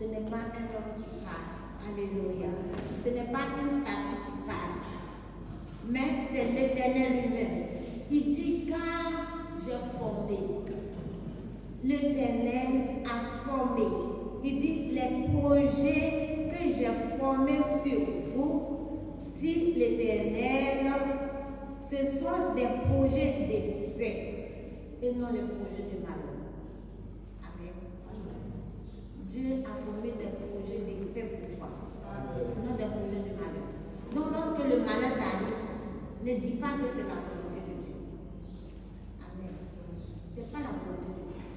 Ce n'est pas un homme qui parle. Alléluia. Ce n'est pas une statue qui parle. Mais c'est l'Éternel lui-même. Il dit, car j'ai formé. L'Éternel a formé. Il dit, les projets que j'ai formés sur vous, dit l'Éternel, ce sont des projets de paix et non les projets de malheur. Dieu a formé des projets de paix pour toi, non des projets de malheur. Donc lorsque le malheur t'arrive, ne dis pas que c'est la volonté de Dieu. Amen. Ce n'est pas la volonté de Dieu.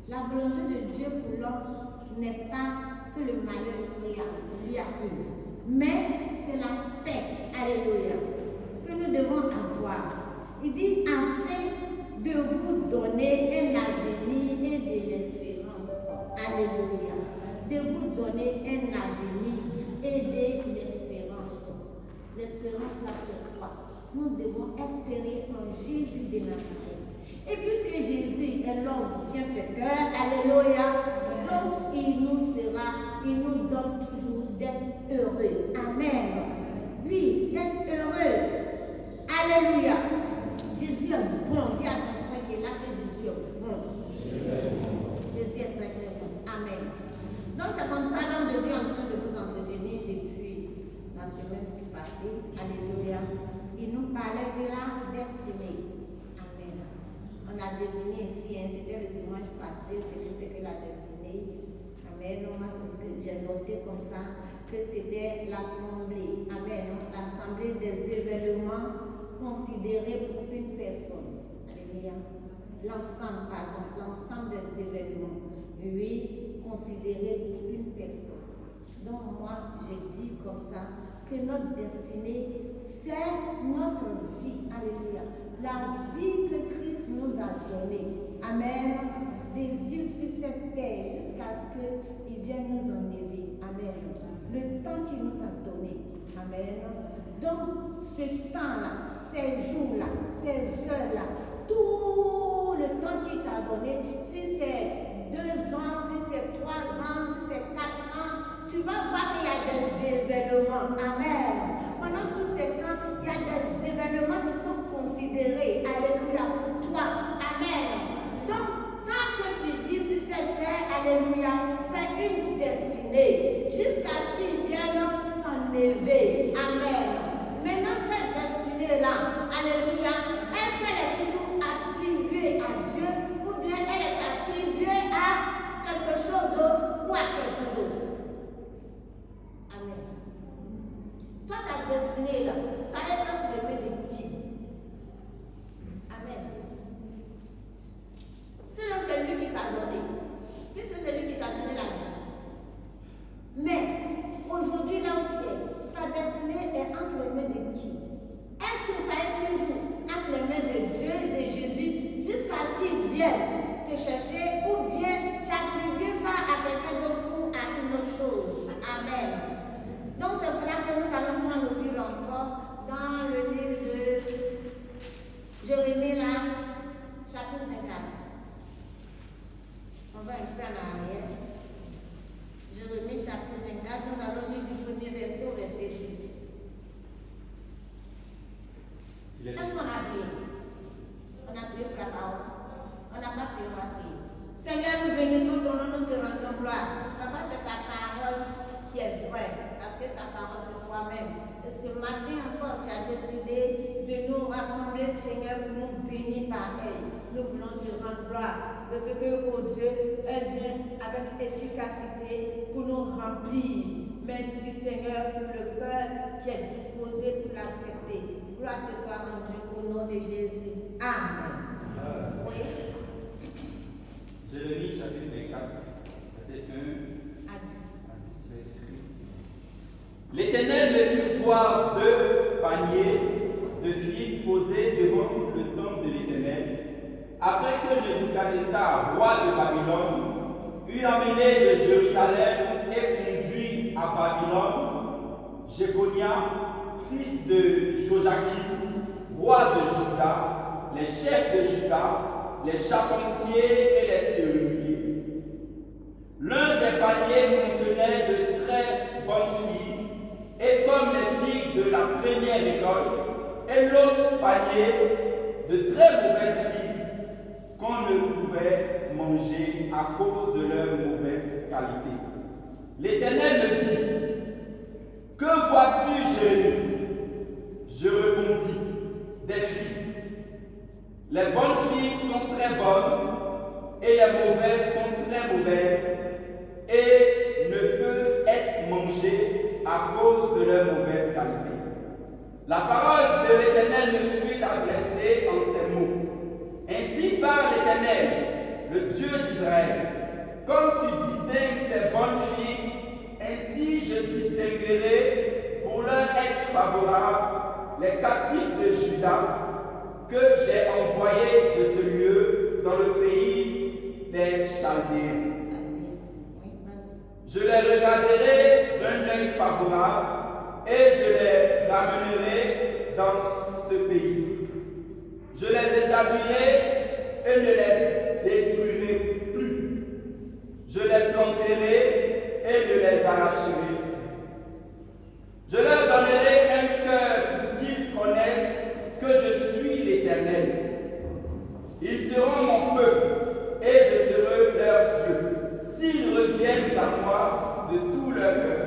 La volonté de Dieu pour l'homme n'est pas que le malheur lui arrive, mais c'est la paix, alléluia, que nous devons avoir. Il dit afin de vous donner un avenir et de l'espérance. Alléluia. De vous donner un avenir et de l'espérance. L'espérance là c'est quoi? Nous devons espérer en Jésus de Nazareth. Et puisque Jésus est l'homme bienfaiteur, alléluia, donc il nous donne toujours d'être heureux. Amen. Oui, d'être heureux. Alléluia. Jésus est bon. Dis à ton frère qui est là que Jésus est bon. Jésus est très très bon. Amen. Donc c'est comme ça l'homme de Dieu est en train de vous entretenir depuis la semaine passée. Alléluia. Il nous parlait de la destinée. Amen. On a défini ici, c'était le dimanche passé, c'est que la destinée. Amen. Moi, c'est ce que j'ai noté comme ça, que c'était l'assemblée. Amen. L'assemblée des événements considérés pour une personne. Alléluia. L'ensemble des événements. Oui, considéré pour une personne. Donc moi, j'ai dit comme ça que notre destinée, la vie que Christ nous a donnée. Amen. De vivre sur cette terre jusqu'à ce qu'il vienne nous enlever. Amen. Le temps qu'il nous a donné. Amen. Donc, ce temps-là, ces jours-là, ces heures-là, tout le temps qu'il t'a donné, si c'est 2 ans, si c'est 3 ans, si c'est 4 ans, tu vas voir qu'il y a des événements. Amen. Pendant tous ces temps, il y a des événements qui sont considérés. Alléluia, pour toi. Amen. Donc, tant que tu vis sur cette terre, alléluia, c'est une destinée. Jusqu'à ce qu'il vienne t'enlever. Amen. Maintenant, cette destinée-là, alléluia, est-ce qu'elle est toujours attribuée à Dieu ou bien elle est attribuée à quelque chose d'autre ou à quelqu'un d'autre? Amen. Toi, ta destinée, là, ça est entre les mains de qui? Amen. Sinon, c'est lui qui t'a donné. Puisque c'est lui qui t'a donné la vie. Mais, aujourd'hui, là où tu es, ta destinée est entre les mains de qui? Est-ce que ça est toujours entre les mains de Dieu et de Jésus jusqu'à ce qu'il vienne te chercher ou bien tu attribues ça à quelqu'un d'autre ou à une autre chose? Amen. Donc c'est pour cela que nous allons prendre le Bible encore dans le livre de Jérémie là, chapitre 24. On va un peu en arrière. Jérémie chapitre 24, nous allons lire du premier verset au verset 10. Est-ce qu'on a prié? On a prié pour la parole. On n'a pas prié, on va prier. Seigneur, nous bénissons ton nom, nous te rendons gloire. Papa, c'est ta parole qui est vraie. Parce que ta parole, c'est toi-même. Et ce matin encore, tu as décidé de nous rassembler, Seigneur, pour nous bénir par elle. Nous voulons te rendre gloire de ce que, oh Dieu, elle vient avec efficacité pour nous remplir. Merci, Seigneur, pour le cœur qui est disposé pour l'accepter. Gloire te soit rendue au nom de Jésus. Amen. Oui. Jérémie chapitre 24, verset 1 À 10. L'Éternel me fit voir 2 paniers de figues posés devant le temple de l'Éternel, après que Nebuchadnezzar, roi de Babylone, eut emmené de Jérusalem et conduit à Babylone Jéconia, fils de Joachim, roi de Juda, les chefs de Juda, les charpentiers et les serruriers. L'un des paniers contenait de très bonnes figues, et comme les figues de la première récolte, et l'autre panier de très mauvaises figues qu'on ne pouvait manger à cause de leur mauvaise qualité. L'Éternel me dit: que vois-tu, Jérémie? Je répondis: des figues. Les bonnes figues sont très bonnes et les mauvaises sont très mauvaises et ne peuvent être mangées à cause de leur mauvaise qualité. La parole de l'Éternel me fut adressée en ces mots: ainsi parle l'Éternel, le Dieu d'Israël, comme tu distingues ces bonnes figues, ainsi je distinguerai pour leur être favorable les captifs de Juda que j'ai envoyés de ce lieu dans le pays des Chaldéens. Je les regarderai d'un œil favorable et je les ramènerai dans ce pays. Je les établirai et ne les détruirai plus. Je les planterai et ne les arracherai. Je leur donnerai un cœur pour qu'ils connaissent que je suis l'Éternel. Ils seront mon peuple et je serai leur Dieu, s'ils reviennent à moi de tout leur cœur.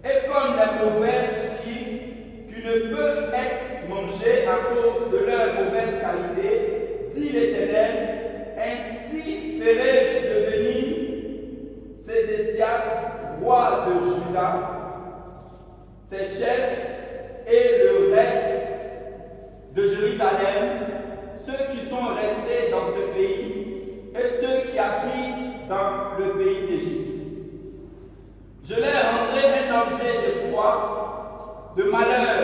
Et comme les mauvaises figues qui ne peuvent être mangées à cause de leur mauvaise qualité, dit l'Éternel, ainsi ferai-je devenir Sédécias, roi de Juda, ses chefs et le reste de Jérusalem, ceux qui sont restés dans ce pays et ceux qui habitent dans le pays d'Égypte. Je leur rendrai un objet de foi, de malheur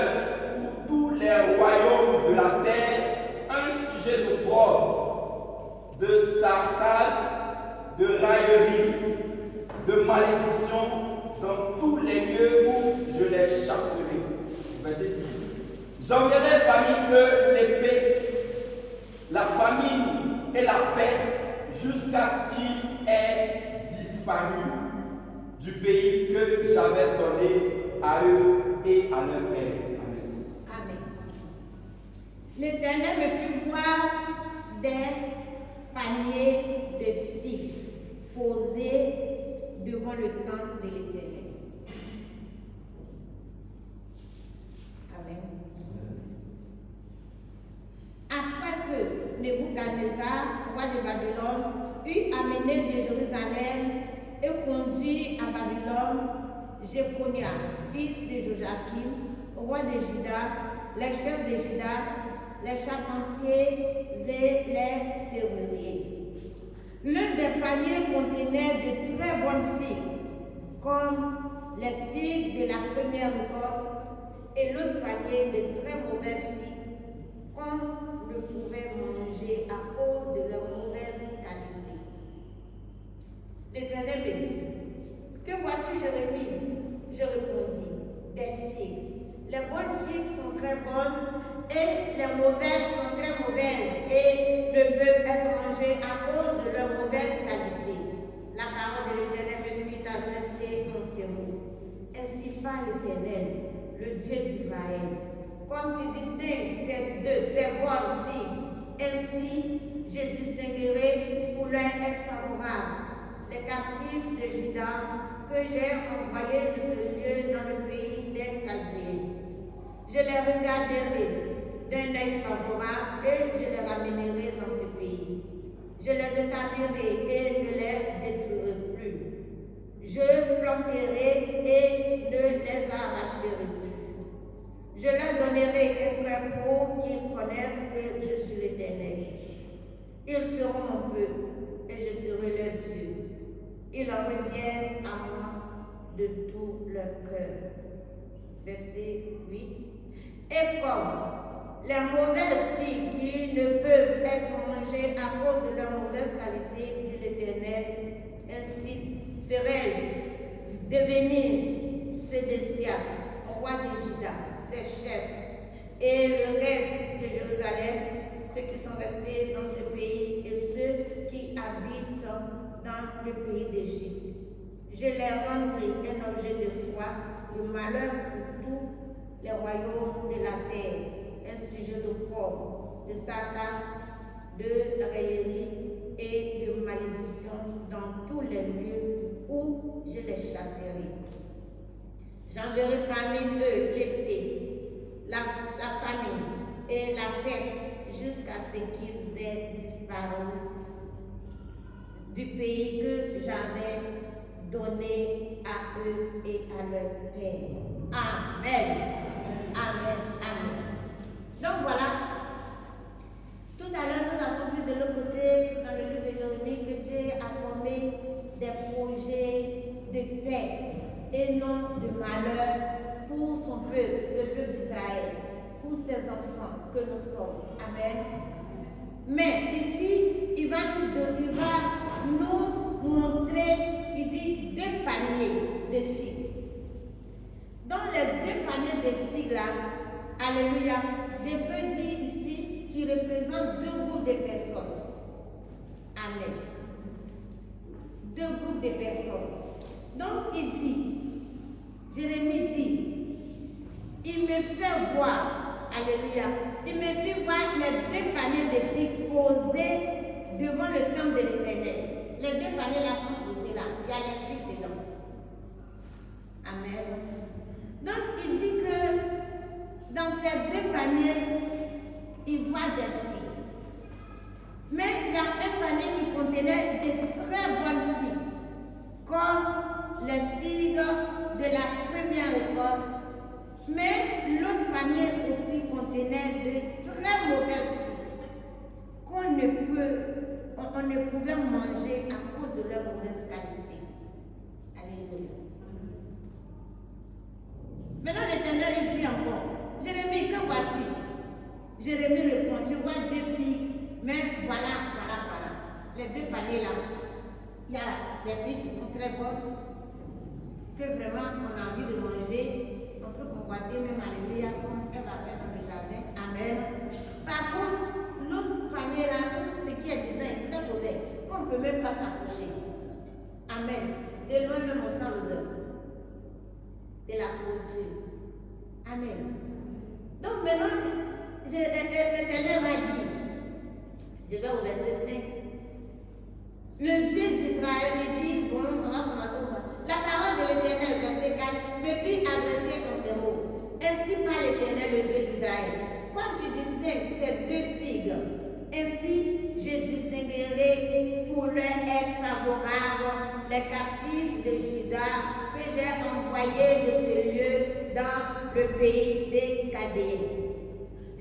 pour tous les les royaumes de la terre un sujet d'opprobre, de sarcasme, de raillerie, de malédiction dans tous les lieux où je les chasserai. Verset 10. J'enverrai parmi eux l'épée, la famine et la peste jusqu'à ce qu'ils aient disparu du pays que j'avais donné à eux et à leur père. Amen. Amen. L'Éternel me fit voir des paniers de figues posés devant le temple de l'Éternel. Amen. Après que Nebuchadnezzar, roi de Babylone, eut amené de Jérusalem et conduit à Babylone Jéconia, fils de Joachim, roi de Juda, les chefs de Juda, les charpentiers et les serruriers. L'un des paniers contenait de très bonnes figues, comme les figues de la première récolte, et l'autre panier de très mauvaises figues, qu'on ne pouvait manger à cause de leur mauvaise qualité. L'Éternel me dit, que vois-tu, Jérémie? Je répondis, des figues. Les bonnes figues sont très bonnes et les mauvaises sont très mauvaises et ne peuvent être mangées à cause de leur mauvaise qualité. La parole de l'Éternel me fut adressée en ces mots. Ainsi parle l'Éternel, le Dieu d'Israël. Comme tu distingues ces bonnes filles, ainsi je distinguerai pour leur être favorable les captifs de Juda que j'ai envoyés de ce lieu dans le pays des Chaldéens. Je les regarderai d'un œil favorable et je les ramènerai dans ce pays. Je les établirai et ne les détruirai plus. Je planterai et ne les arracherai plus. Je leur donnerai un cœur pour qu'ils connaissent que je suis l'Éternel. Ils seront mon peuple et je serai leur Dieu. Ils en reviennent à moi de tout leur cœur. Verset 8. Et comme les mauvaises filles qui ne peuvent être mangées à cause de leur mauvaise qualité, dit l'Éternel, ainsi ferai-je devenir Sédécias, roi de Juda, ses chefs, et le reste de Jérusalem, ceux qui sont restés dans ce pays et ceux qui habitent dans le pays d'Égypte. Je les rendrai un objet de foi, de malheur pour tous les royaumes de la terre, un sujet d'opprobre, de sarcasme, de raillerie et de malédiction dans tous les lieux où je les chasserai. J'enverrai parmi eux l'épée, la famine et la peste jusqu'à ce qu'ils aient disparu du pays que j'avais donné à eux et à leur père. Amen. Amen. Amen. Donc voilà. Tout à l'heure, nous avons vu de l'autre côté, dans le livre de Jérémie, que Dieu a formé des projets de paix et non de malheur pour son peuple, le peuple d'Israël, pour ses enfants que nous sommes. Amen. Mais ici, il va nous montrer, il dit, 2 paniers de figues. Dans les 2 paniers de figues là, alléluia, je peux dire ici qu'ils représentent 2 groupes de personnes. Amen. 2 groupes de personnes. Donc il dit, Jérémie dit, il me fait voir, alléluia, il me fait voir les 2 paniers de figues posés devant le temple de l'Éternel. Les 2 paniers là sont posés là, il y a les figues dedans. Amen. Donc il dit que dans ces 2 paniers, il voit des figues. Mais il y a un panier qui contenait de très bonnes figues, comme les figues de la première récolte. Mais l'autre panier aussi contenait de très mauvaises figues qu'on ne pouvait manger à cause de leur mauvaise qualité. Alléluia. Maintenant l'Éternel lui dit encore, Jérémie, que vois-tu? Jérémie répond, tu vois 2 filles, mais voilà. Les 2 paniers là, il y a des filles qui sont très bonnes, que vraiment on a envie de manger, on peut convoiter même alléluia, comme elle va faire dans le jardin. Amen. Par contre, l'autre panier là, ce qui est dedans est très mauvais, qu'on ne peut même pas s'approcher. Amen. De loin même on sent l'odeur de la pourriture. Amen. Donc maintenant, l'Éternel m'a dit, je vais au verset 5. Le Dieu d'Israël me dit, bon, on va commencer par la parole de l'Éternel, verset 4, me fit adresser en ces mots. Ainsi par l'Éternel, le Dieu d'Israël. Comme tu distingues ces 2 figues, ainsi je distinguerai pour leur être favorable les captifs de Juda que j'ai envoyés de ce lieu dans le pays des Chaldéens.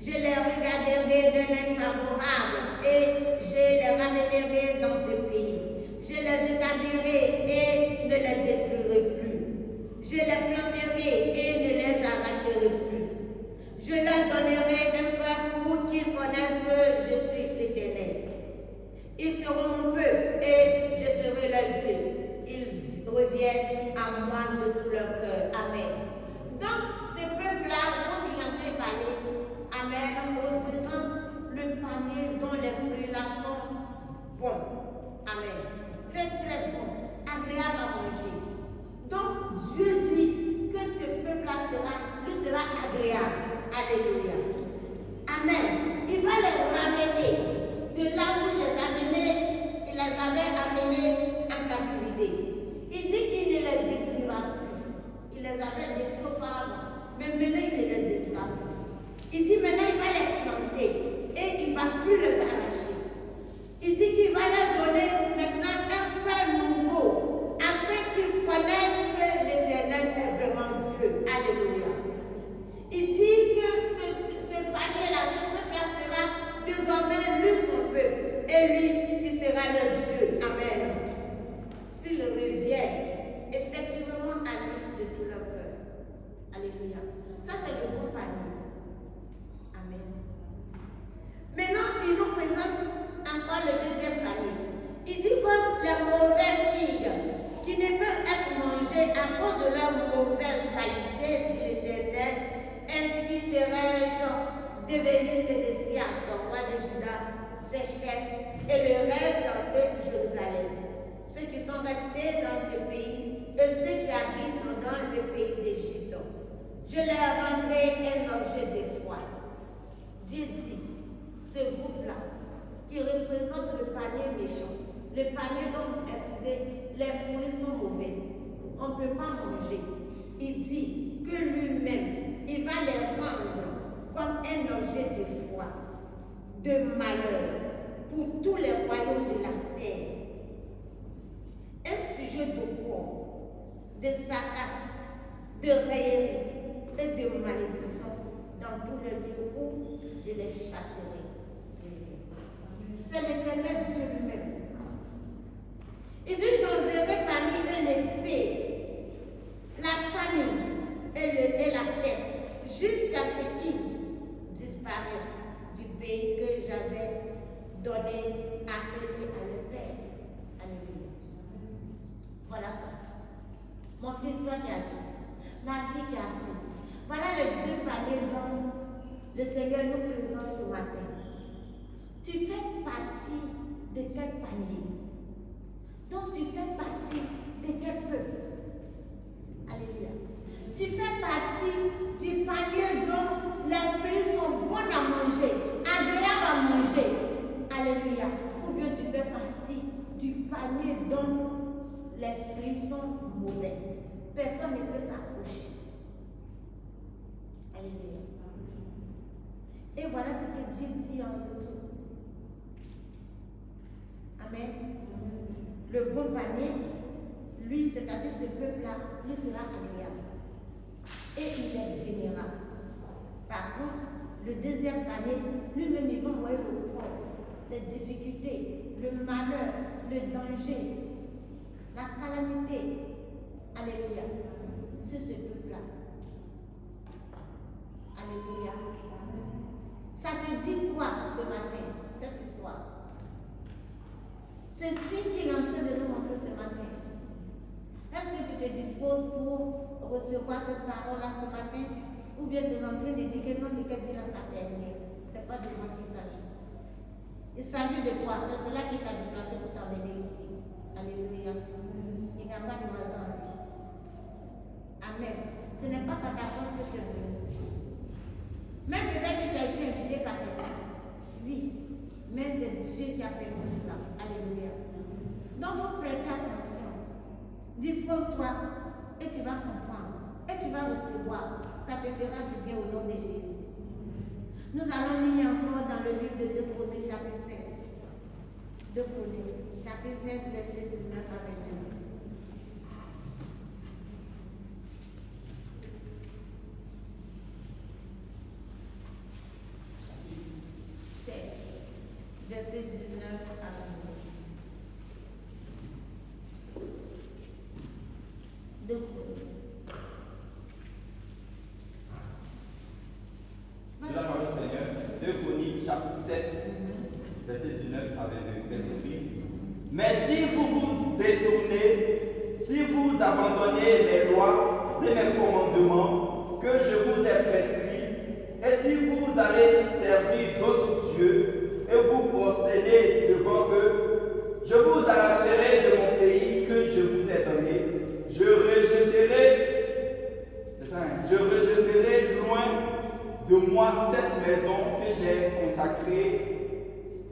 Je les regarderai d'un œil favorable et je les ramènerai dans ce pays. Je les établirai et ne les détruirai plus. Je les planterai et ne les arracherai plus. Je leur donnerai un cœur pour qu'ils connaissent que je suis l'Éternel. Ils seront mon peuple et je serai leur Dieu. Ils reviennent à moi de tout leur cœur. Amen. Donc, ce peuple-là dont il est en train de parler, Amen, représente le panier dont les fruits là sont bons. Amen. Très très bons, agréables à manger. Donc Dieu dit que ce peuple-là lui sera agréable. Alléluia. Amen. Il va les ramener de là où il les avait amenés en captivité. Il dit qu'il ne les détruira plus. Il les avait détruits auparavant, mais maintenant il ne les détruira plus. Il dit maintenant il va les planter et il ne va plus les arracher. Il dit qu'il va leur donner maintenant un cœur nouveau afin qu'ils connaissent que l'Éternel est vraiment Dieu. Alléluia. Il dit que ce panier-là, ce peuple-là sera désormais lui son peuple et lui, il sera leur Dieu. Amen. S'ils reviennent effectivement à lui de tout leur cœur. Alléluia. Ça, c'est le bon panier. Amen. Maintenant, il nous présente encore le deuxième panier. Il dit comme les mauvaises figues qui ne peuvent être mangées à cause de leur mauvaise qualité, dit l'Éternel, ainsi ferai-je devenir Sédécias, roi de Juda, ses chefs et le reste de Jérusalem, ceux qui sont restés dans ce pays et ceux qui habitent dans le pays d'Égypte. Je leur rendrai un objet de foi. Dieu dit, ce groupe-là, qui représente le panier méchant, le panier dont les fruits sont mauvais, on ne peut pas manger. Il dit que lui-même, il va les rendre comme un objet de foi, de malheur pour tous les royaumes de la terre. Un sujet de poids, de sarcasme, de raillerie et de malédiction dans tous les lieux où je les chasserai. C'est l'Éternel Dieu lui-même. Il dit, j'enverrai parmi eux l'épée, la famine et la peste, jusqu'à ce qu'ils disparaissent du pays que j'avais donné à eux et à leur père. Alléluia. Voilà ça. Mon fils, toi qui es assis, ma fille qui est assise. Voilà les 2 paniers dont le Seigneur nous présente ce matin. Tu fais partie de quel panier? Donc tu fais partie de quel peuple? Alléluia. Tu fais partie du panier dont les fruits sont bons à manger, agréables à manger. Alléluia. Ou bien tu fais partie du panier dont les fruits sont mauvais. Personne ne peut s'approcher. Alléluia. Et voilà ce que Dieu dit en retour. Amen. Le bon panier, lui, c'est-à-dire ce peuple-là, lui sera agréable. Et il les bénira. Par contre, le deuxième panier, lui-même, il va envoyer le problème, les difficultés, le malheur, le danger, la calamité. Alléluia. C'est ce peuple-là. Alléluia. Ça te dit quoi ce matin, cette histoire? Ce signe qu'il est en train de nous montrer ce matin. Est-ce que tu te disposes pour recevoir cette parole-là ce matin? Ou bien tu es en train de dire que non, ce qu'elle dit là, ça fait rien. Ce n'est pas de moi qu'il s'agit. Il s'agit de toi. C'est cela qui t'a déplacé pour t'amener ici. Alléluia. Il n'y a pas de hasard en lui. Amen. Ce n'est pas par ta force que tu es venu. Même peut-être que tu as été invité par quelqu'un. Oui. Mais c'est Dieu qui a permis cela. Alléluia. Donc, il faut prêter attention. Dispose-toi et tu vas comprendre. Et tu vas recevoir. Ça te fera du bien au nom de Jésus. Nous allons lire encore dans le livre de 2 Chroniques, chapitre 7. 2 Chroniques, chapitre 7, verset 19 à 22. Verset 19 à 22. 2 Chroniques. C'est la parole du Seigneur. 2 Chroniques, chapitre 7, verset 19 à 22. Mais si vous vous détournez, si vous abandonnez mes lois et mes commandements que je vous ai prescrits, et si vous allez servir d'autres dieux et vous prosternez devant eux, je vous arracherai de mon pays que je vous ai donné. Je rejetterai loin de moi cette maison que j'ai consacrée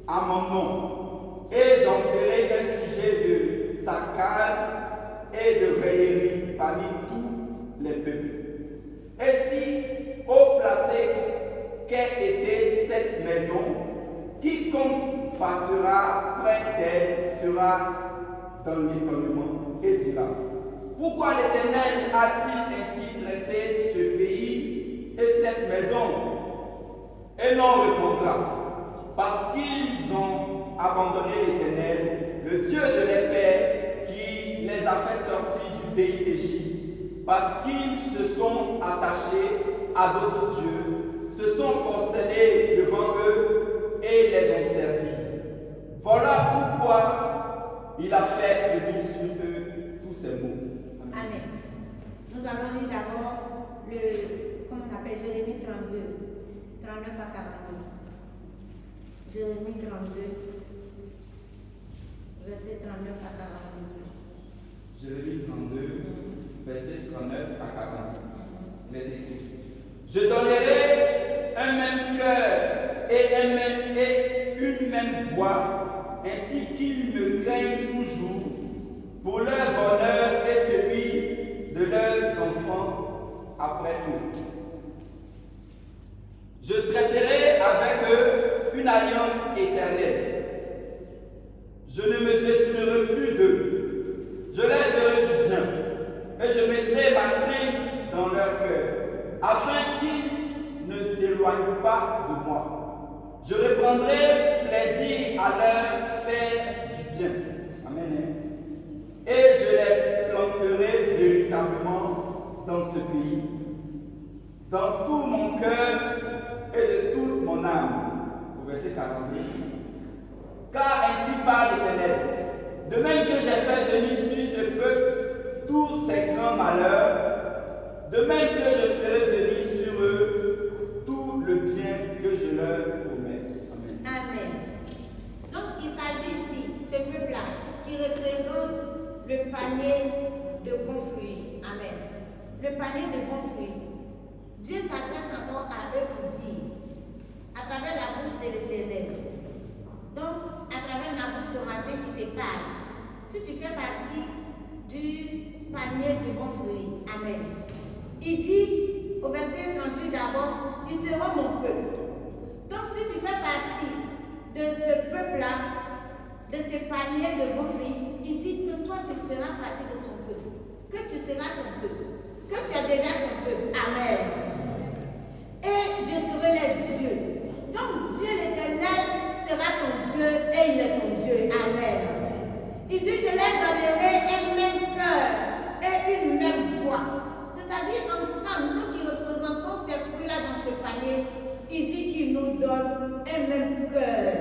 à mon nom, et j'en ferai un sujet de sarcasme et de raillerie parmi tous les peuples. Et si, haut placé qu'ait été cette maison, quiconque passera près d'elle sera dans l'étonnement et dira: pourquoi l'Éternel a-t-il ainsi traité ce pays et cette maison? Et l'on répondra: parce qu'ils ont abandonné l'Éternel, le Dieu de leurs pères, qui les a fait sortir du pays d'Égypte, parce qu'ils se sont attachés à d'autres dieux, se sont prosternés devant eux et les ont servis. Voilà pourquoi il a fait venir sur eux tous ces maux. Amen. Nous allons lire d'abord comment on appelle, Jérémie 32, 39 à 42. Jérémie 32, verset 39 à 42. Jérémie 32, verset 39 à 42. Il est écrit: je donnerai un même cœur et une même voix, ainsi qu'ils me craignent toujours, pour leur bonheur et celui de leurs enfants après eux. Je traiterai avec eux une alliance éternelle. Je ne me détournerai plus d'eux. Je leur ferai du bien, et je mettrai ma crainte dans leur cœur, afin qu'ils ne s'éloignent pas de moi. Je reprendrai plaisir à leur faire du bien. Amen. Et je les planterai véritablement dans ce pays, dans tout mon cœur et de toute mon âme. Au verset 42. Car ainsi parle l'Éternel: de même que j'ai fait venir sur ce peuple tous ces grands malheurs, de même que je ferai venir sur eux tout le bien que je leur promets. Amen. Amen. Donc il s'agit ici, ce peuple-là, qui représente le panier de bons fruits. Amen. Le panier de bons fruits. Dieu s'adresse encore à eux pour dire, à travers la bouche de l'Éternel. Donc, à travers ma bouche ce matin qui te parle, si tu fais partie du panier de bons fruits. Amen. Il dit au verset 38 d'abord: ils seront mon peuple. Donc, si tu fais partie de ce peuple-là, de ce panier de bons fruits, il dit que toi tu feras partie de son peuple, que tu seras son peuple, que tu es déjà son peuple. Amen. Et je serai les dieux. Donc Dieu l'Éternel sera ton Dieu et il est ton Dieu. Amen. Il dit: je leur donnerai un même cœur et une même voix. C'est-à-dire ensemble, nous qui représentons ces fruits-là dans ce panier, il dit qu'il nous nous donne un même cœur.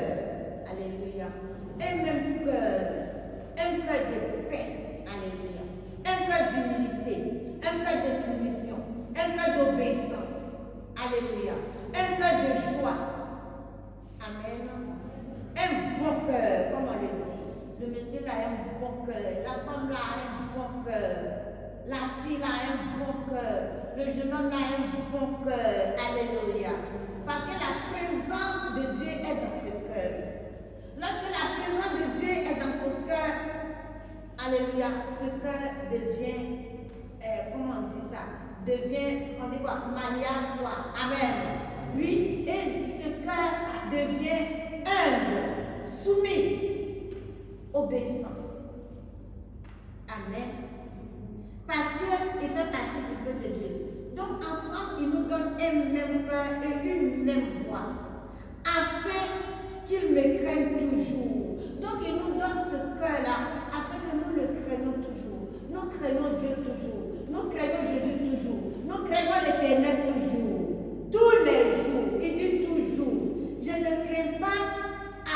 Alléluia. Un même cœur. Un cœur de paix. Alléluia. Un cœur d'humilité. Un cœur de soumission. Un cœur d'obéissance. Alléluia. Un cœur de joie. Amen. Un bon cœur, comme on le dit. Le monsieur là a un bon cœur. La femme là a un bon cœur. La fille là a un bon cœur. Le jeune homme là a un bon cœur. Alléluia. Parce que la présence de Dieu est dans ce cœur. Lorsque la présence de Dieu est dans ce cœur, alléluia, ce cœur devient, comment on dit ça? Devient, on dit quoi? Malléable, quoi? Amen. Oui, et ce cœur devient humble, soumis, obéissant. Amen. Parce qu'il fait partie du peuple de Dieu. Donc ensemble, il nous donne un même cœur et une même voix, afin qu'il me craigne toujours. Donc il nous donne ce cœur-là, afin que nous le craignons toujours. Nous craignons Dieu toujours. Nous craignons Jésus toujours. Nous craignons l'Éternel toujours. Tous les jours. Il dit toujours. Je ne crains pas à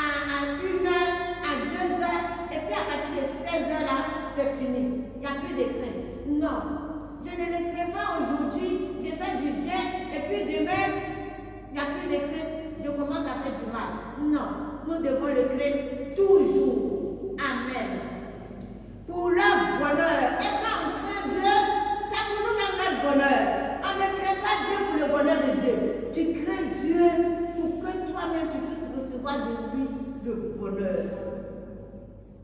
1 heure, à 2 heures, et puis à partir de 16 heures là, c'est fini. Il n'y a plus de crainte. Non. Je ne le crains pas aujourd'hui, j'ai fait du bien, et puis demain, il n'y a plus de crainte, je commence à faire du mal. Non, nous devons le craindre toujours. Amen. Pour leur bonheur. Et quand on craint Dieu, c'est pour nous-mêmes notre bonheur. On ne craint pas Dieu pour le bonheur de Dieu. Tu crains Dieu pour que toi-même tu puisses recevoir de lui le bonheur.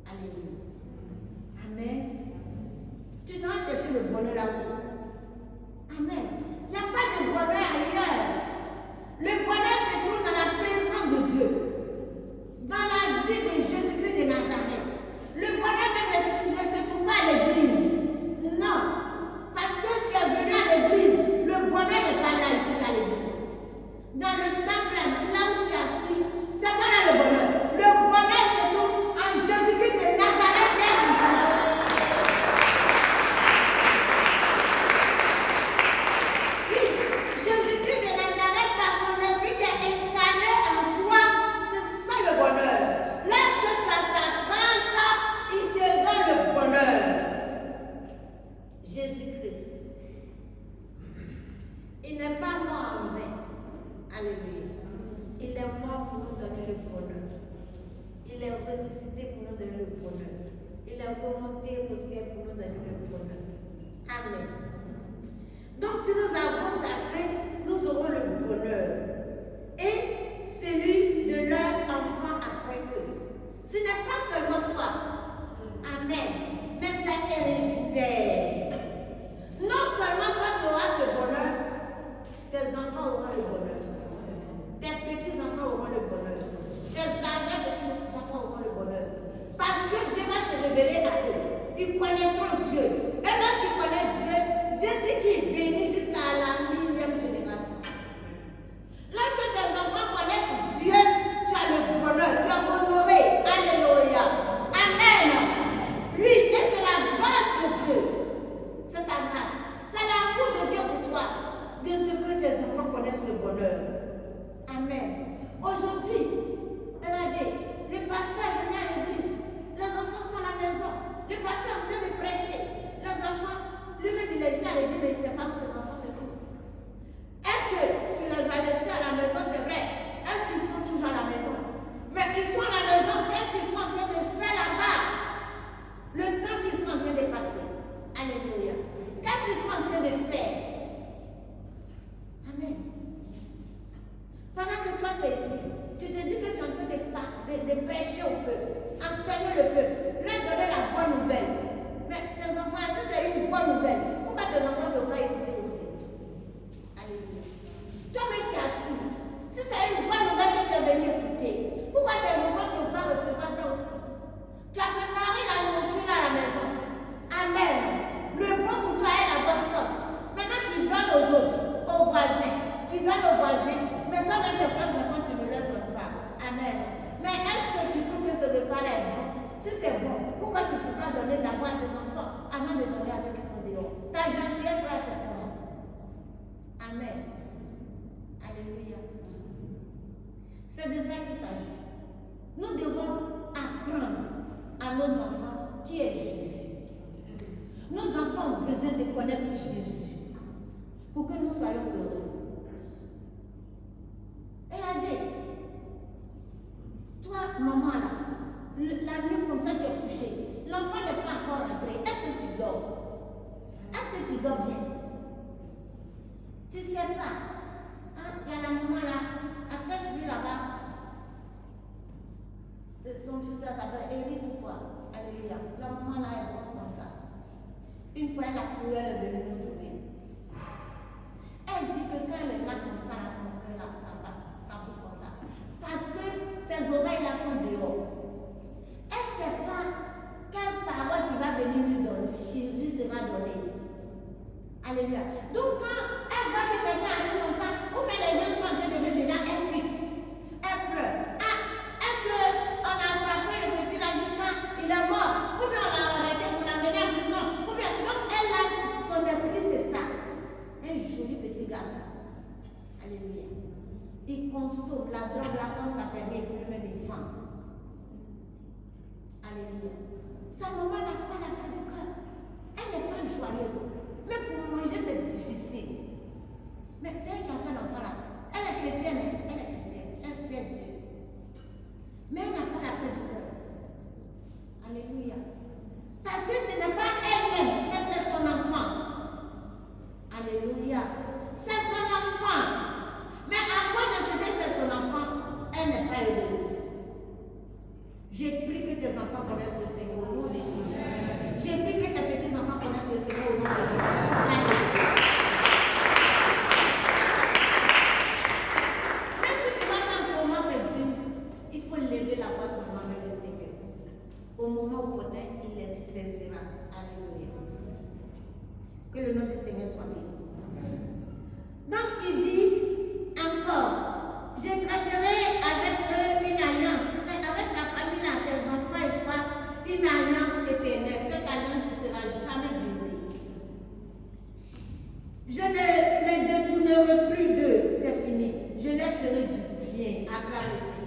Alléluia. Amen. Tu dois chercher le bonheur là-haut. Amen. Il n'y a pas de bonheur ailleurs. Le bonheur se trouve dans la présence de Dieu. Dans la vie de Jésus-Christ de Nazareth. Le bonheur même ne se trouve pas à l'église. Non. Parce que tu es venu à l'église. Le bonheur n'est pas là ici à l'église. Dans le temple, là où tu es assis, c'est pas là le bonheur. Le bonheur se trouve en Jésus-Christ de Nazareth qui est pour toi. Jésus-Christ. Il n'est pas mort en vain. Alléluia. Il est mort pour nous donner le bonheur. Il est ressuscité pour nous donner le bonheur. Il est remonté au ciel pour nous donner le bonheur. Amen. Donc si nous avons à craindre, nous aurons le bonheur. Et celui de leur enfant après eux. Ce n'est pas seulement toi. Amen. Mais c'est héréditaire. Non seulement toi tu auras ce bonheur, tes enfants auront le bonheur, tes petits-enfants auront le bonheur, tes arrière-petits-enfants auront le bonheur. Parce que Dieu va se révéler à eux. Ils connaîtront Dieu. Et lorsqu'ils connaissent Dieu, Dieu dit qu'il bénit jusqu'à la 1000e génération. Lorsque tes enfants connaissent Dieu, tu as le bonheur, tu es honoré. Alléluia. Amen. Oui, et c'est la grâce de Dieu. C'est sa grâce. C'est l'amour de Dieu pour toi. De ce que tes enfants connaissent le bonheur. Amen. Aujourd'hui, regardez, le pasteur est venu à l'église. Les enfants sont à la maison. Le pasteur est en train de prêcher. Les enfants, lui-même il est ici à l'église, mais il ne sait pas où ses enfants se trouvent. Est-ce que tu les as laissés à la maison? C'est vrai. Est-ce qu'ils sont toujours à la maison? Mais ils sont à la maison. Qu'est-ce qu'ils sont en train de faire là-bas? Le temps qu'ils sont en train de passer. Alléluia. Qu'est-ce qu'ils sont en train de faire? Amen. Pendant que toi tu es ici, tu te dis que tu es en train de prêcher au peuple, enseigner le peuple, leur donner la bonne nouvelle. Mais tes enfants, si c'est une bonne nouvelle, pourquoi tes enfants ne peuvent pas écouter aussi? Alléluia. Toi-même qui es assis, si c'est une bonne nouvelle que tu es venu écouter, pourquoi tes enfants ne peuvent pas recevoir ça aussi? Tu as préparé la nourriture à la maison. Amen. Le bon pour toi est la bonne sauce. Maintenant, tu donnes aux autres, aux voisins. Tu donnes aux voisins, mais toi-même, tes propres enfants, tu ne leur donnes pas. Amen. Mais est-ce que tu trouves que ce repas-là est bon? Si c'est bon, pourquoi tu ne peux pas donner d'abord à tes enfants avant de donner à ceux qui sont dehors? Ta gentillesse, là, c'est comment? Amen. Alléluia. C'est de ça qu'il s'agit. Nous devons apprendre à nos enfants qui est Jésus. Nos enfants ont besoin de connaître Jésus pour que nous soyons heureux. Regardez, toi, maman là, la nuit comme ça tu es couché, l'enfant n'est pas encore rentré. Est-ce que tu dors? Est-ce que tu dors bien? Tu sais pas. Il y a la maman là, à très suivi là-bas. Son fils là s'appelle Eric ou quoi? Alléluia. La maman là est grosse comme ça. Une fois elle a couru, elle est venue nous trouver. Elle dit que quand elle est là comme ça, là, son cœur là, ça bouge comme ça. Parce que ses oreilles là sont dehors. Elle ne sait pas quelle parole tu vas venir lui donner, qui lui sera donnée. Alléluia. Donc quand elle voit que quelqu'un arrive comme ça, ou bien les gens sont en train de devenir déjà éthiques, elle pleure. Ah, est-ce qu'on a frappé le petit là jusqu'à il est mort, ou bien on l'a arrêté pour l'amener en prison, ou bien donc elle a son esprit, c'est ça. Un joli petit garçon. Alléluia. Il consomme la drogue là quand ça fait bien, puis même une femme. Alléluia. Sa maman n'a pas la paix du cœur. Elle n'est pas joyeuse. Mais pour manger, c'est difficile. Mais c'est elle qui a fait l'enfant là. Elle est chrétienne, elle est chrétienne. Elle sait Dieu. Mais elle n'a pas la paix du cœur. Alléluia. Parce que ce n'est pas elle-même, mais c'est son enfant. Alléluia. C'est son enfant. Mais à quoi de ce que c'est son enfant, elle n'est pas heureuse. J'ai pris que tes enfants connaissent le Seigneur au nom de Jésus. J'ai pris que tes petits-enfants connaissent le Seigneur au nom de Jésus. Alléluia. Même si tu vois qu'en ce moment c'est dur, il faut lever la voix seulement vers le Seigneur. Au moment opportun, il les saisira. Alléluia. Que le nom du Seigneur soit béni. Donc il dit encore, je traiterai avec eux une alliance. C'est avec ta famille, là, tes enfants et toi, une alliance éternelle. Cette alliance ne sera jamais brisée. Je ne me détournerai plus d'eux. C'est fini. Je leur ferai du bien. Acclame le Seigneur.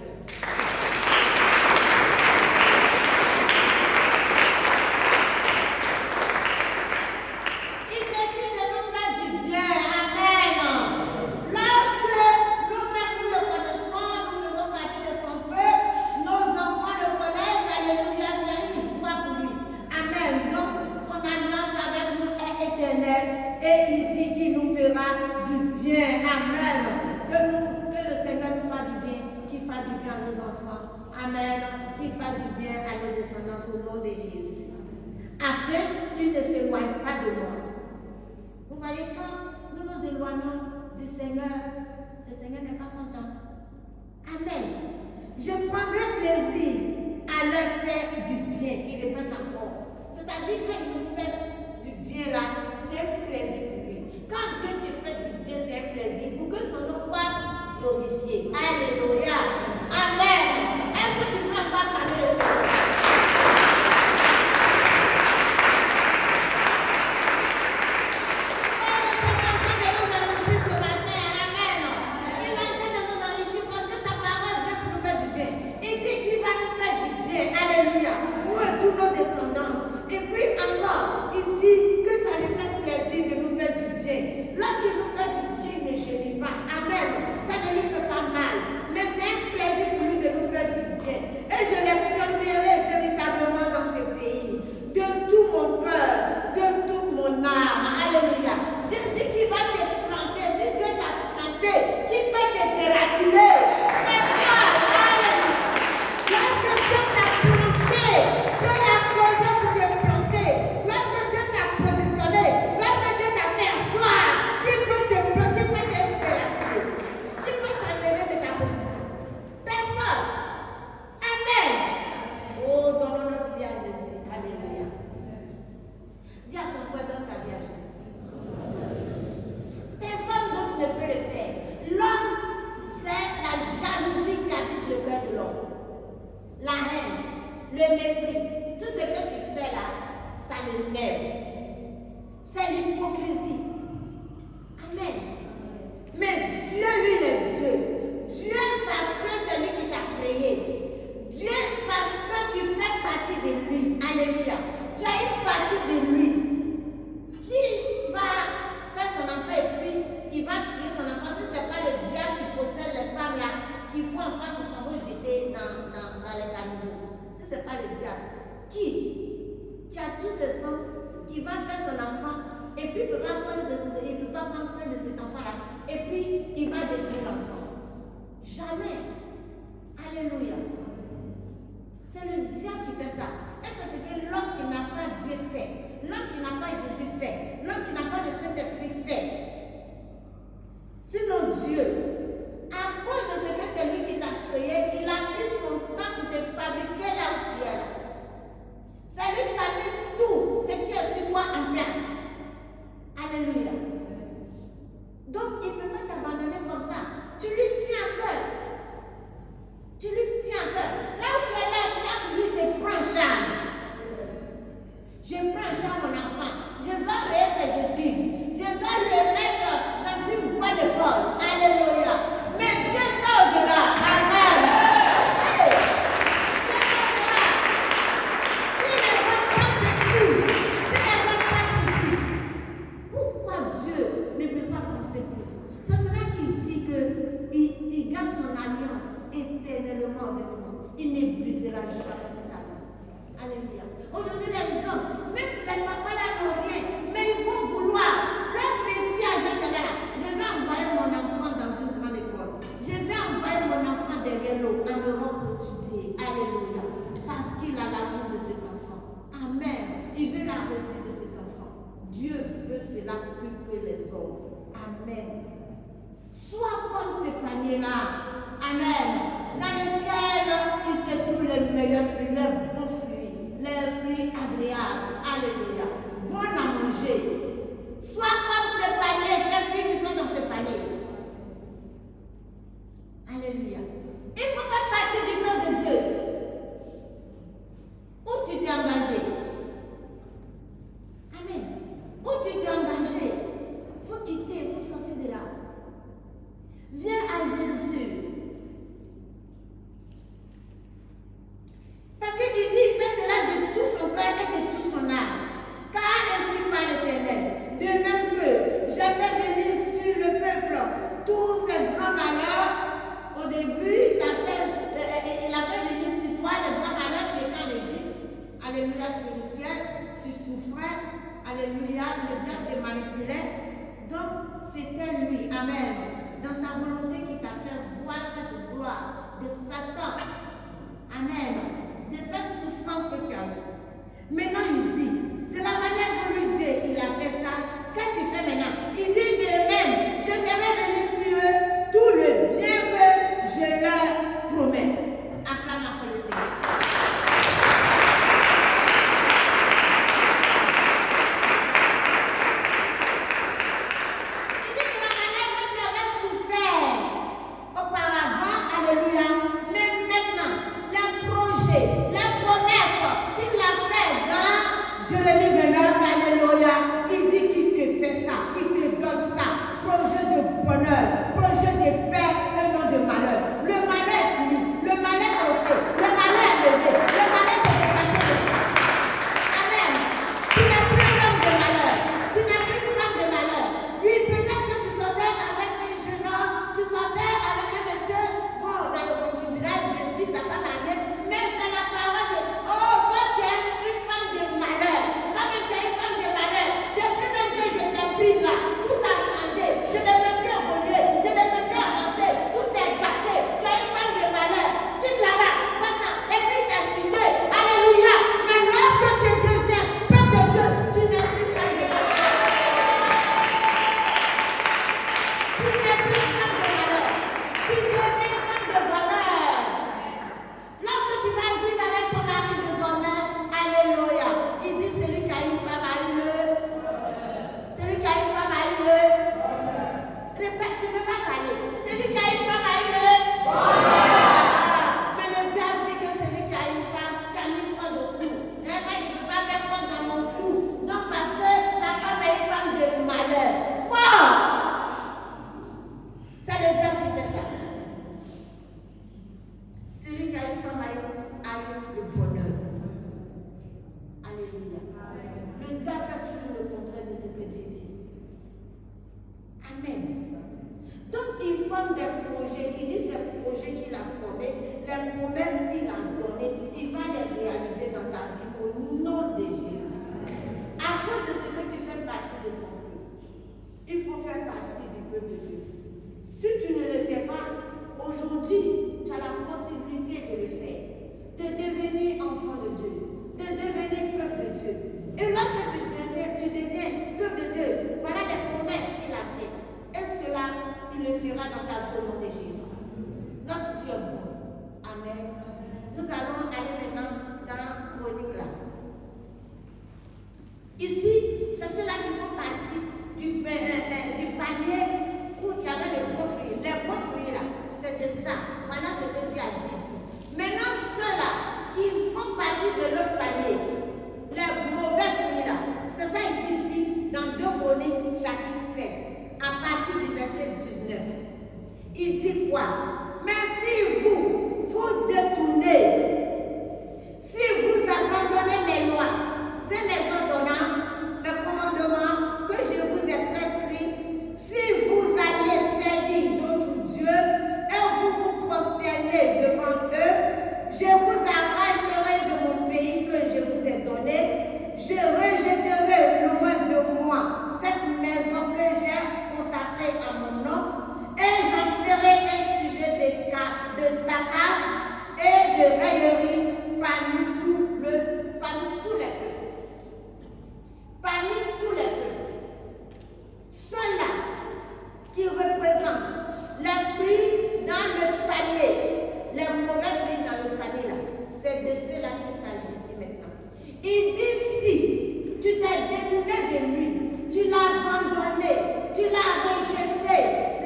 Et il dit qu'il nous fera du bien. Amen. Que le Seigneur nous fasse du bien, qu'il fasse du bien à nos enfants. Amen. Qu'il fasse du bien à nos descendants au nom de Jésus. Afin qu'ils ne s'éloignent pas de moi. Vous voyez, quand nous nous éloignons du Seigneur, le Seigneur n'est pas content. Amen. Je prendrai plaisir à leur faire du bien. Il répète encore. C'est-à-dire qu'il nous fait du bien là, c'est un plaisir pour lui. Quand Dieu te fait du bien, c'est un plaisir pour que son nom soit glorifié. Alléluia. Amen. Est-ce que tu peux encore parler de ça? Mais Dieu, lui, est Dieu. Dieu, parce que c'est lui c'est pas le diable. Qui a tous ses sens, qui va faire son enfant, et puis il ne peut pas prendre soin de cet enfant-là, et puis il va détruire l'enfant. Jamais. Alléluia. C'est le diable qui fait ça. Et ça, c'est que l'homme qui n'a pas Dieu fait, l'homme qui n'a pas Jésus fait, l'homme qui n'a pas de Saint-Esprit fait. Sinon Dieu, à cause de ce que c'est lui qui t'a créé, il a pris son temps pour te fabriquer là où tu es là. C'est lui qui a mis tout ce qui est sur toi en place. Alléluia. Donc il ne peut pas t'abandonner comme ça. Tu lui tiens à cœur. Tu lui tiens à cœur. Là où tu es là, chaque jour, tu te prends en charge. Je prends en charge mon enfant. Je dois payer ses études. Je dois le mettre dans une boîte de Paul. Alléluia. Mais Dieu fait au-delà. Amen. Hey. Si les enfants s'écrit, pourquoi Dieu ne peut pas penser plus? C'est cela qui dit qu'il garde son alliance éternellement avec nous. Il ne brisera jamais cette alliance. Alléluia. Aujourd'hui, les hommes, même les papas là n'ont rien, mais ils vont vouloir. Leur petit agent est là. Je vais envoyer mon enfant dans une grande école. Je vais envoyer mon enfant derrière l'eau en Europe pour étudier. Alléluia. Parce qu'il a l'amour de cet enfant. Amen. Il veut la réussite de cet enfant. Dieu veut cela plus que les hommes. Amen. Sois comme ce panier-là. Amen. Dans lequel il se trouve les meilleurs fruits, les bons fruits, les fruits agréables. Alléluia. Bon à manger. Sois comme ce panier, ces fruits qui sont dans ce panier. Alléluia. Il faut faire partie du plan de Dieu. Où tu t'es engagé? Amen. Où tu t'es engagé? Il faut quitter, il faut sortir de là. Viens à Jésus. Parce qu'il dit, il fait cela de tout son cœur et de tout son âme. Car ainsi par l'Éternel, de même que j'ai fait venir sur le peuple tous ces grands malheurs, au début, il a fait venir sur toi les grands malheurs, tu étais en Égypte. Alléluia spirituel, tu souffrais. Alléluia, le diable te manipulait. Donc, c'était lui. Amen. Dans sa volonté qui t'a fait voir cette gloire de Satan. Amen. De cette souffrance que tu as eue. Maintenant, il dit, de la manière dont Dieu il a fait ça, qu'est-ce qu'il fait maintenant? Il dit de même, je ferai venir sur eux tout le bien que je leur promets. Acclame pour le Seigneur. Il dit de la manière dont tu avais souffert auparavant, alléluia, même maintenant, les projets, les promesses qu'il a fait dans voir. Mais si vous vous détournez, si vous abandonnez mes lois et mes ordonnances, mes commandements que je vous ai prescrits, si vous allez servir d'autres dieux et vous vous prosternez devant eux, je vous arracherai de mon pays que je vous ai donné, je rejetterai loin de moi cette maison que j'ai consacrée à mon nom, et j'en ferai un sujet de sarcasme et de raillerie parmi tous les peuples. Parmi tous les peuples. Ceux-là qui représentent les fruits dans le panier, les mauvais fruits dans le panier là, c'est de ceux-là qu'il s'agit ici maintenant. Il dit si tu t'es détourné de lui, tu l'as abandonné, tu l'as rejeté,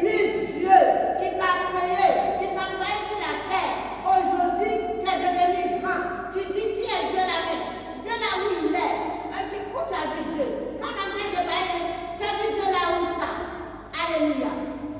lui Dieu qui t'a créé, qui t'a envoyé sur la terre, aujourd'hui tu es devenu grand, tu dis qui est Dieu là-même, Dieu là où il est, où tu as vu Dieu, quand on est en train de parler, tu as vu Dieu là où ça, alléluia,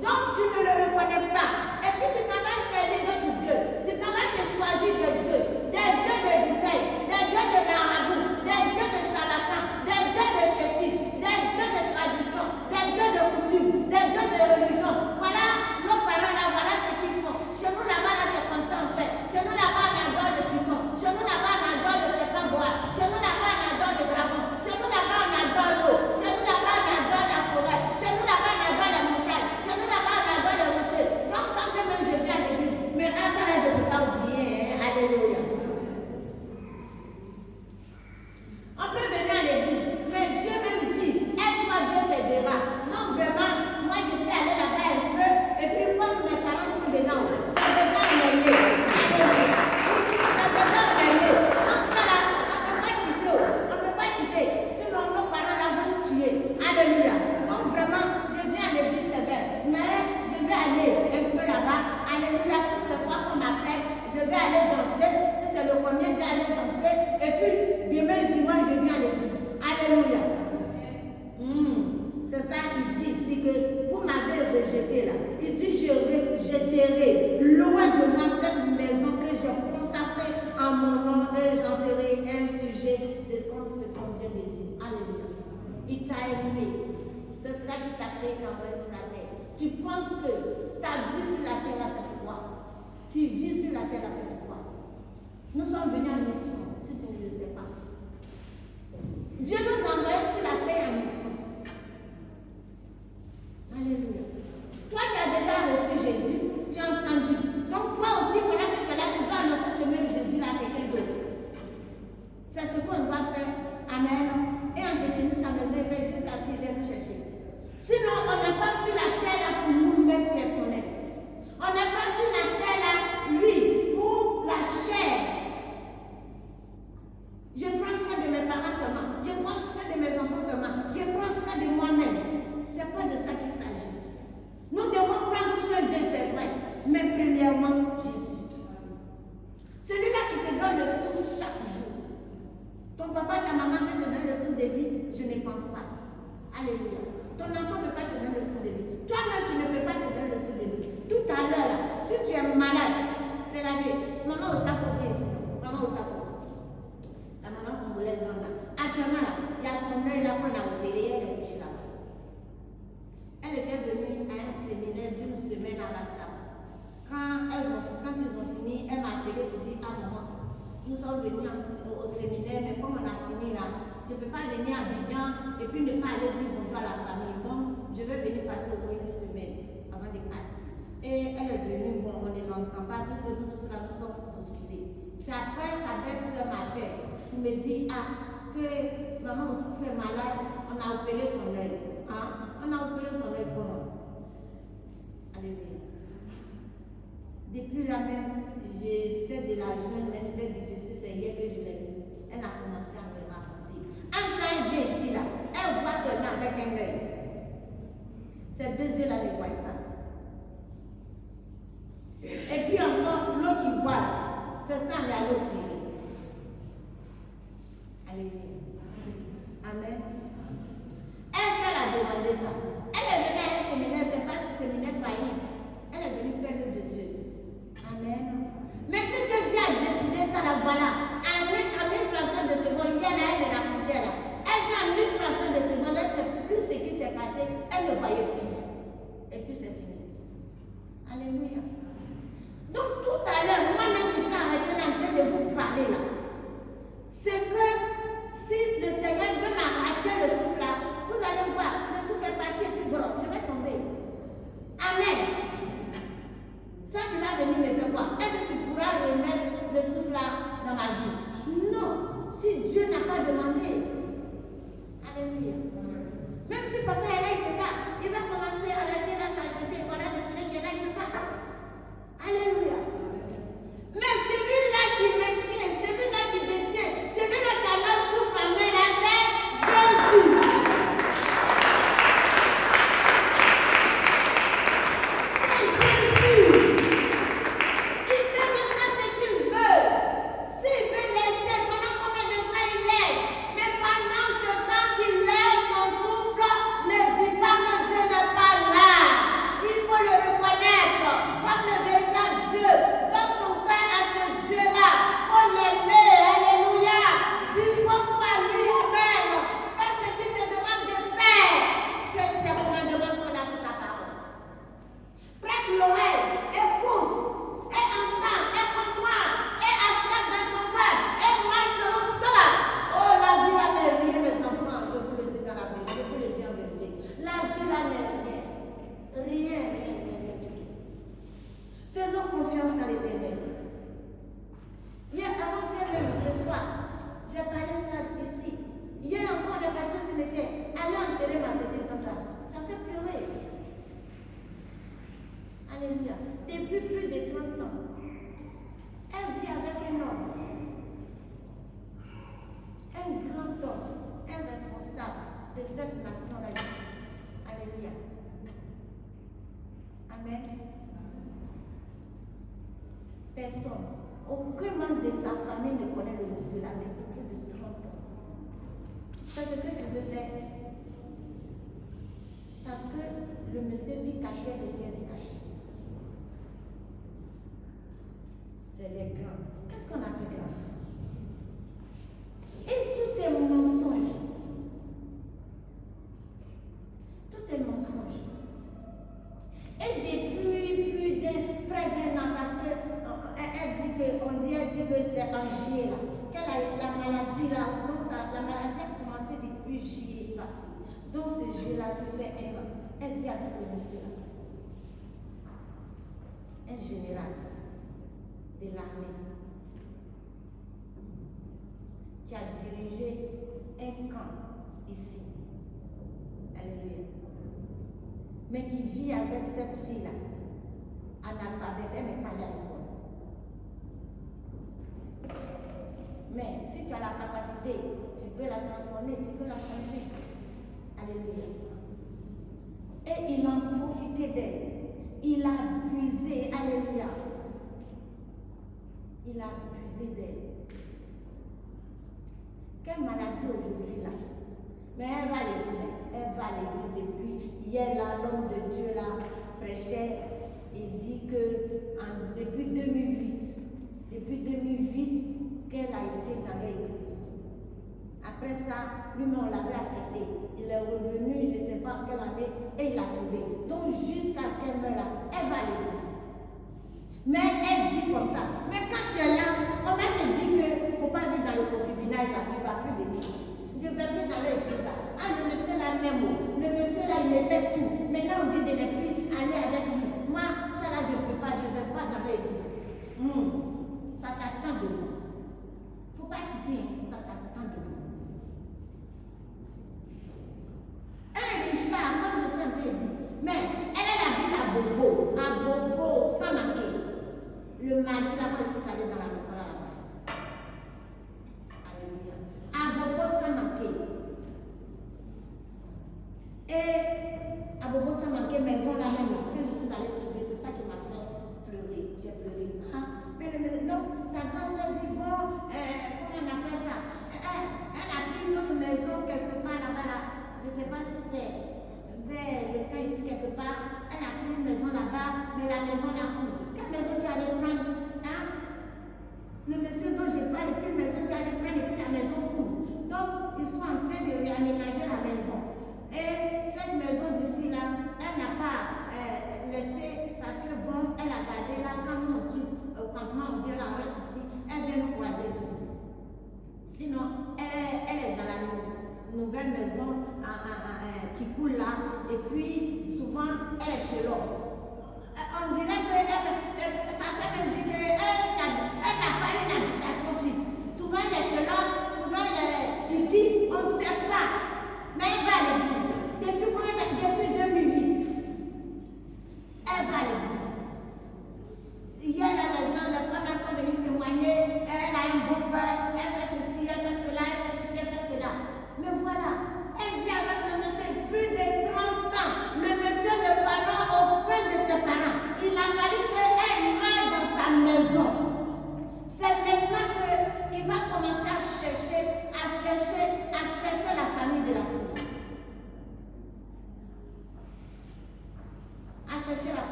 donc tu ne le reconnais pas, et puis tu t'en vas servir d'autres dieux, tu t'en vas te choisir des dieux de bouteilles, des dieux de marabout, des dieux de charlatans, des dieux de fétiches, des dieux de tradition, des dieux de coutume, des dieux de religion. Voilà, nos parents là, voilà ce qu'ils font. Chez nous là-bas, là, c'est comme ça en fait. Chez nous là-bas, on adore de python. Chez nous là-bas, on adore de serpent bois. Chez nous là-bas, on adore de dragon. Chez nous là-bas, on adore l'eau. Chez nous là-bas, on adore la forêt. Chez nous là-bas, on adore la montagne. Chez nous là-bas, on adore les rochers. Donc, quand même je viens à l'église, mais à ça là, je ne peux pas oublier. Hein? Alléluia. On peut venir à l'église, mais Dieu même dit, aide-toi, Dieu t'aidera. Non, vraiment, moi je peux aller là-bas un peu, et puis comme mes parents sont dedans, c'est dedans mes nez. C'est dedans mes nez. Donc ça là, on ne peut pas quitter. Sinon nos parents là vont nous tuer. Alléluia. Donc vraiment, je viens à l'église, c'est vrai. Mais je vais aller un peu là-bas. Alléluia, toutes les fois qu'on m'appelle, je vais aller danser. Si c'est le premier, je vais aller danser. Et puis, demain dimanche, je viens à l'église. Alléluia. C'est ça qu'il dit ici que vous m'avez rejeté là. Il dit je rejetterai loin de moi cette maison que j'ai consacrée en mon nom et j'en ferai un sujet de comme c'est son Dieu de dire. Alléluia. Il t'a aimé. C'est cela qui t'a créé d'envoyer sur la terre. Tu penses que ta vie sur la terre là c'est pourquoi? Tu vis sur la terre là c'est pourquoi? Nous sommes venus en mission, si tu ne le sais pas. Dieu nous envoie sur la terre en mission. Alléluia. Toi qui as déjà reçu Jésus, tu as entendu. Donc toi aussi, pendant que tu es là, tu dois annoncer ce même Jésus à quelqu'un d'autre. C'est ce qu'on doit faire. Amen. Et on te dit sa maison est faite jusqu'à ce qu'il vienne nous chercher. Sinon, on n'est pas sur la terre là pour nous-mêmes personnels. On n'est pas sur la terre là, lui, pour la chair. Je prends soin de mes parents seulement. Je prends soin de mes enfants seulement. Je prends soin de moi-même. Ce n'est pas de ça qu'il s'agit. Nous devons prendre soin d'eux, c'est vrai. Mais premièrement, Jésus. Celui-là qui te donne le souffle chaque jour. Ton papa, ta maman peut te donner le souffle de vie. Je ne pense pas. Alléluia. Ton enfant ne peut pas te donner le souffle de vie. Toi-même, tu ne peux pas te donner le souffle de vie. Tout à l'heure, si tu es malade, regardez, maman au Safo, viens ici. Maman au Safo. La maman congolaise dans là. Actuellement, là, il y a son œil là qu'on a opéré, elle est couchée là. Elle était venue à un séminaire d'une semaine à Bassa. Quand ils ont fini, elle m'a appelé pour dire à maman, nous sommes venus au séminaire, mais comme on a fini là, je ne peux pas venir à Abidjan et puis ne pas aller dire bonjour à la famille. Donc, je vais venir passer au moins une semaine avant de partir. Et elle est venue, bon, on ne l'entend pas, puis c'est tout cela, nous sommes bousculés. C'est après sa belle-sœur m'appelle pour me dire, que maman aussi fait malade, on a opéré son œil. On a opéré son œil comment? Alléluia. Depuis là même, j'essaie de la joindre, mais c'était difficile, c'est hier que je l'ai vue. Elle a commencé à me raconter. Quand elle vient ici là, elle voit seulement avec un œil. Ces deux yeux-là ne voient pas. Et puis encore, l'autre qui voit là, c'est ça, elle est allée opérer. Alléluia. Amen. Est-ce qu'elle a demandé ça? Elle est venue à un séminaire, c'est pas un séminaire païen. Elle est venue faire le toi, est-ce que tu pourras remettre le souffle là dans ma vie? Non. Si Dieu n'a pas demandé. Alléluia. Même si papa est là, il ne peut pas. Il va commencer à laisser là s'acheter. Voilà, désolé qu'il est là, il ne peut pas. Alléluia. Mais celui-là qui maintient, celui-là qui détient, celui-là qui a leur souffle en main, là, c'est Jésus. C'est Jésus. Il fait de ça ce qu'il veut. S'il veut laisser, pendant combien de temps il laisse? Mais pendant ce temps qu'il laisse ton souffle, ne dis pas que Dieu n'est pas là. Il faut le reconnaître comme le véritable Dieu. Donne ton cœur à ce Dieu-là. Il faut l'aimer. Alléluia. Dispose-toi à lui-même. Fais ce qu'il te demande de faire. Ses commandements sont là sur sa parole. Prête l'oreille. Écoute. Et entends. Et comprends. Et accepte dans ton cœur. Et marche selon cela. Oh, la vie là n'est rien, mes enfants. Je vous le dis dans la vérité. Je vous le dis en vérité. La vie là n'est rien. Rien du tout. Faisons confiance à l'Éternel. Hier, avant-hier même, le soir, j'ai parlé ça ici. Hier encore, le patron se mettait. Allez enterrer ma petite tante là. Ça fait pleurer. Alléluia. Depuis plus de 30 ans, elle vit avec un homme. Un grand homme. Un responsable de cette nation-là ici. Alléluia. Amen. Personne, aucun membre de sa famille ne connaît le monsieur là depuis plus de 30 ans. C'est ce que tu veux faire. Parce que le monsieur vit caché, le ciel vit caché. C'est les grands. Qu'est-ce qu'on appelle grand? Et tout est mensonge. Tout est mensonge. Et depuis près d'un an, parce qu'elle dit que c'est en juillet là, qu'elle a la maladie là, donc la maladie a commencé depuis juillet passé. Donc ce juillet là, il fait un an. Elle vit avec le monsieur là. Un général de l'armée qui a dirigé un camp ici. Alléluia. Mais qui vit avec cette fille-là, analphabète, elle n'est pas là encore. Mais si tu as la capacité, tu peux la transformer, tu peux la changer. Alléluia. Et il en profitait d'elle. Il a abusé. Alléluia. Il a abusé d'elle. Quelle maladie aujourd'hui là? Mais elle va à l'église. Elle va à l'église depuis hier là, l'homme de Dieu là prêchait. Il dit que depuis 2008 qu'elle a été dans l'église. Après ça, lui-même on l'avait affecté. Il est revenu, je ne sais pas en quelle année, et il l'a trouvé. Donc jusqu'à ce qu'elle meure là, elle va à l'église. Mais elle vit comme ça. Mais quand tu es là, on va te dire qu'il ne faut pas vivre dans le concubinage, tu ne vas plus venir. Je ne vais plus dans l'église là. Ah, le monsieur là, même mot. Le monsieur là, il me fait tout. Maintenant, on dit de ne plus aller avec lui. Moi, ça là, je ne peux pas, je ne vais pas dans l'église. Ça t'attend devant. Il ne faut pas quitter, ça t'attend devant. Un Richard, comme je suis en train de dire, mais elle habite à Bobo, sans manquer. Le mardi, là-bas, je suis allée dans la maison là-bas. Alléluia. À Bobo, sans manquer. Et à Bobo, sans manquer, maison là-même, que je suis allée trouver, c'est ça qui m'a fait pleurer. J'ai pleuré. Donc, sa grande soeur dit, bon, comment on appelle ça? Elle a pris une autre maison quelque part là-bas, là. Je ne sais pas si c'est vers le cas ici quelque part. Elle a pris une maison là-bas, mais la maison là coule. Quelle maison tu allais prendre? Hein? Le monsieur dont je parle, et puis la maison tu allais prendre, et puis la maison coule. Donc, ils sont en train de réaménager la maison. Et cette maison d'ici là, elle n'a pas laissé, parce que bon, elle a gardé là, quand nous on quitte au campement, on vient là, on reste ici, elle vient nous croiser ici. Sinon, elle est dans la nouvelle maison qui coule là, et puis souvent elle est chez l'homme. On dirait que sa femme dit que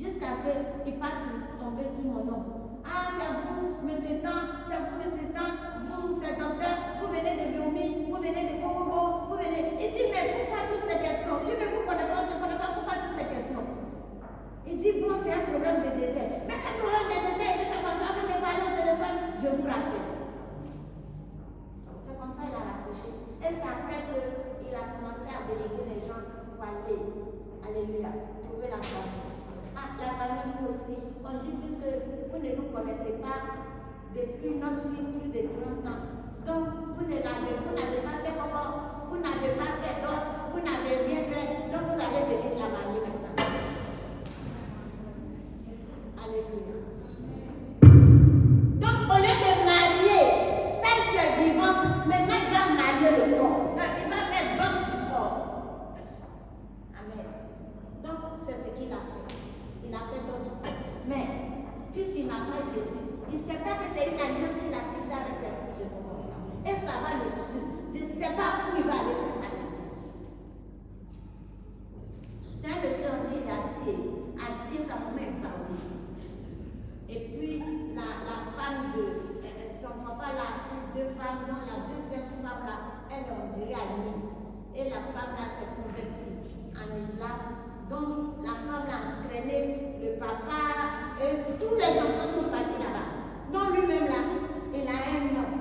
Jusqu'à ce qu'il parte tomber sur mon nom. Ah, c'est vous, monsieur Tan, c'est vous, monsieur Tan, vous, c'est docteur, vous venez de Diomi, vous venez de Congo, vous venez. Il dit, mais pourquoi toutes ces questions? Je ne vous connais pas, je ne connais pas, pourquoi toutes ces questions? Il dit, bon, c'est un problème de décès. Mais un problème de décès, et puis c'est comme ça, vous me parlez au téléphone, je vous rappelle. C'est comme ça qu'il a raccroché. Et c'est après qu'il a commencé à déléguer les gens pour aller, alléluia, trouver la famille. Ah, la famille, nous aussi, on dit, puisque vous ne nous connaissez pas depuis nos filles plus de 30 ans, donc vous n'avez pas fait comment, vous n'avez pas fait d'autres, vous n'avez rien fait, donc vous allez venir la marier maintenant. Alléluia. Donc, au lieu de marier celle qui est vivante, maintenant il va marier le corps. Il va faire don du corps. Amen. Donc, c'est ce qu'il a fait. Il a fait don du corps. Mais, puisqu'il n'a pas Jésus, il ne sait pas que c'est une alliance qu'il a tissée avec l'esprit de comme ça. Et ça va le suivre. Je ne sais pas où il va aller faire sa alliance. C'est un monsieur, on dit, il a tiré sa maman est parue. Et puis, la femme son papa là, deux femmes, dont la deuxième femme là, elle on dirait amie. Et la femme là s'est convertie en islam. Donc, la femme là a entraîné le papa et tous les enfants sont partis là-bas. Donc, lui-même là, il a un nom,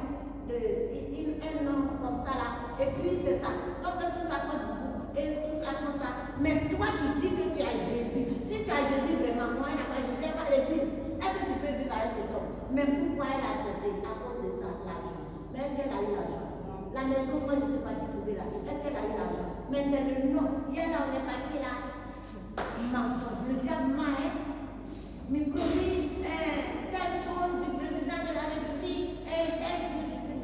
un nom comme ça là. Et puis, c'est ça. Donc, tout ça compte beaucoup. Et tout ça font ça. Mais toi qui dis que tu as Jésus, si tu as Jésus vraiment, moi, elle n'a pas Jésus, elle va à l'église. Est-ce que tu peux vivre avec cet homme? Mais pourquoi elle a accepté? À cause de ça, l'argent. Mais est-ce qu'elle a eu l'argent? La maison, moi, je ne sais pas trouver là. Est-ce qu'elle a eu l'argent? Mais c'est le nom. Hier, là, on est parti là. Mensonge. Le diable m'a, microbi, telle chose du président de la République, tel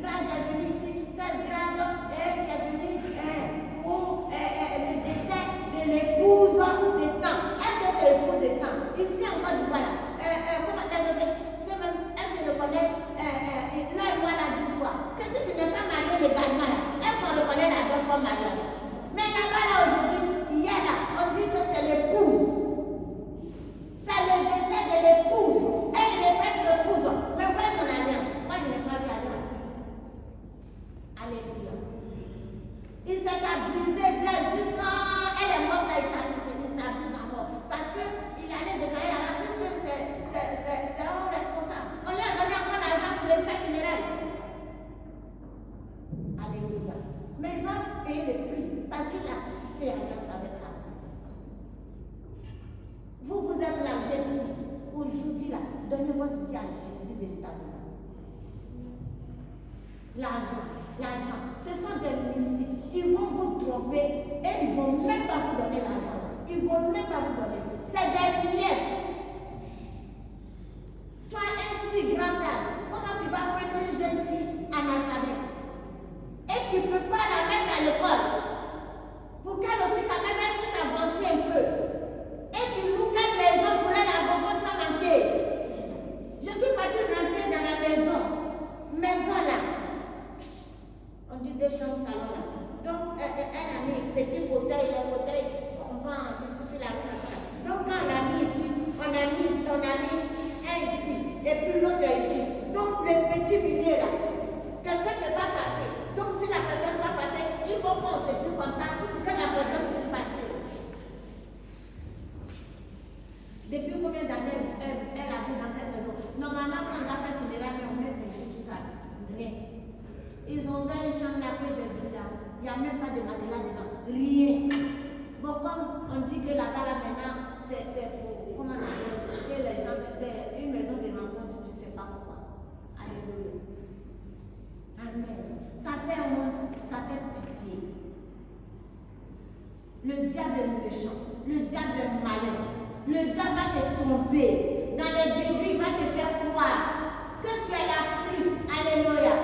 grade est venu ici, tel grade qui est venu pour le décès de l'épouse de temps. Est-ce que c'est l'épouse de temps? Ici encore du voilà. Comment elles se reconnaissent, leur loi la dit quoi? Que si tu n'es pas marié légalement là, elles vont reconnaître la dot comme mariage. Mais là-bas là aujourd'hui, hier là, on dit que c'est l'épouse. C'est le décès de l'épouse. Et il répète l'épouse. Mais où est son alliance? Moi je n'ai pas vu alliance. Alléluia. Il s'est abusé d'elle jusqu'à elle est morte là, il s'abuse encore. Parce qu'il allait déclarer à la puisque c'est un responsable. On lui a donné encore l'argent pour le faire funéraire. Alléluia. Mais il va payer le prix parce qu'il a tissé alliance avec la. Vous êtes la jeune fille. Aujourd'hui là, donnez votre vie à Jésus véritablement. L'argent, ce sont des mystiques. Ils vont vous tromper et ils ne vont même pas vous donner l'argent. Ils ne vont même pas vous donner. C'est des miettes. Toi, un si grand âge, comment tu vas prendre une jeune fille analphabète et tu ne peux pas la mettre à l'école pour qu'elle aussi quand même elle puisse avancer un peu. Et tu loues quelle maison pour elle à Bobo sans rentrer? Je suis partie rentrer dans la maison là. On dit deux chambres salon là. Donc elle a mis petit fauteuil, les fauteuils, on va ici sur la rue. Donc quand on l'a mis ici, on a mis un ici, et puis l'autre ici. Donc le petit milieu là, quelqu'un ne peut pas passer. Donc si la personne doit passer, il faut qu'on se trouve comme ça pour que la personne puisse passer. Depuis combien d'années elle a vu dans cette maison? Normalement, quand on a fait funéraire, on met petit tout ça. Rien. Ils ont ouvert une chambre là que j'ai vue là. Il n'y a même pas de matelas dedans. Rien. Bon, comme on dit que là-bas, là, maintenant, c'est pour, comment on appelle, que les gens, c'est une maison de rencontre, je ne sais pas pourquoi. Alléluia. Amen. Ça fait honte, ça fait pitié. Le diable est méchant. Le diable est malin. Le diable va te tromper. Dans les débuts, il va te faire croire que tu es la plus. Alléluia.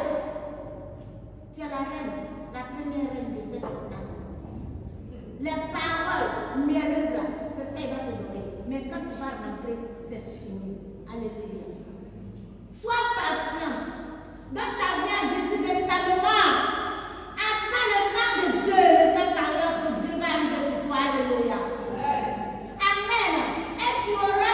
Tu es la reine, la première reine de cette nation. Les paroles mielleuses là, c'est ça qu'il va te donner. Mais quand tu vas rentrer, c'est fini. Alléluia. Sois patiente. Donne ta vie à Jésus véritablement. Attends le temps de Dieu, le temps d'alliance que Dieu va arriver pour toi. Alléluia. Amen. Et tu auras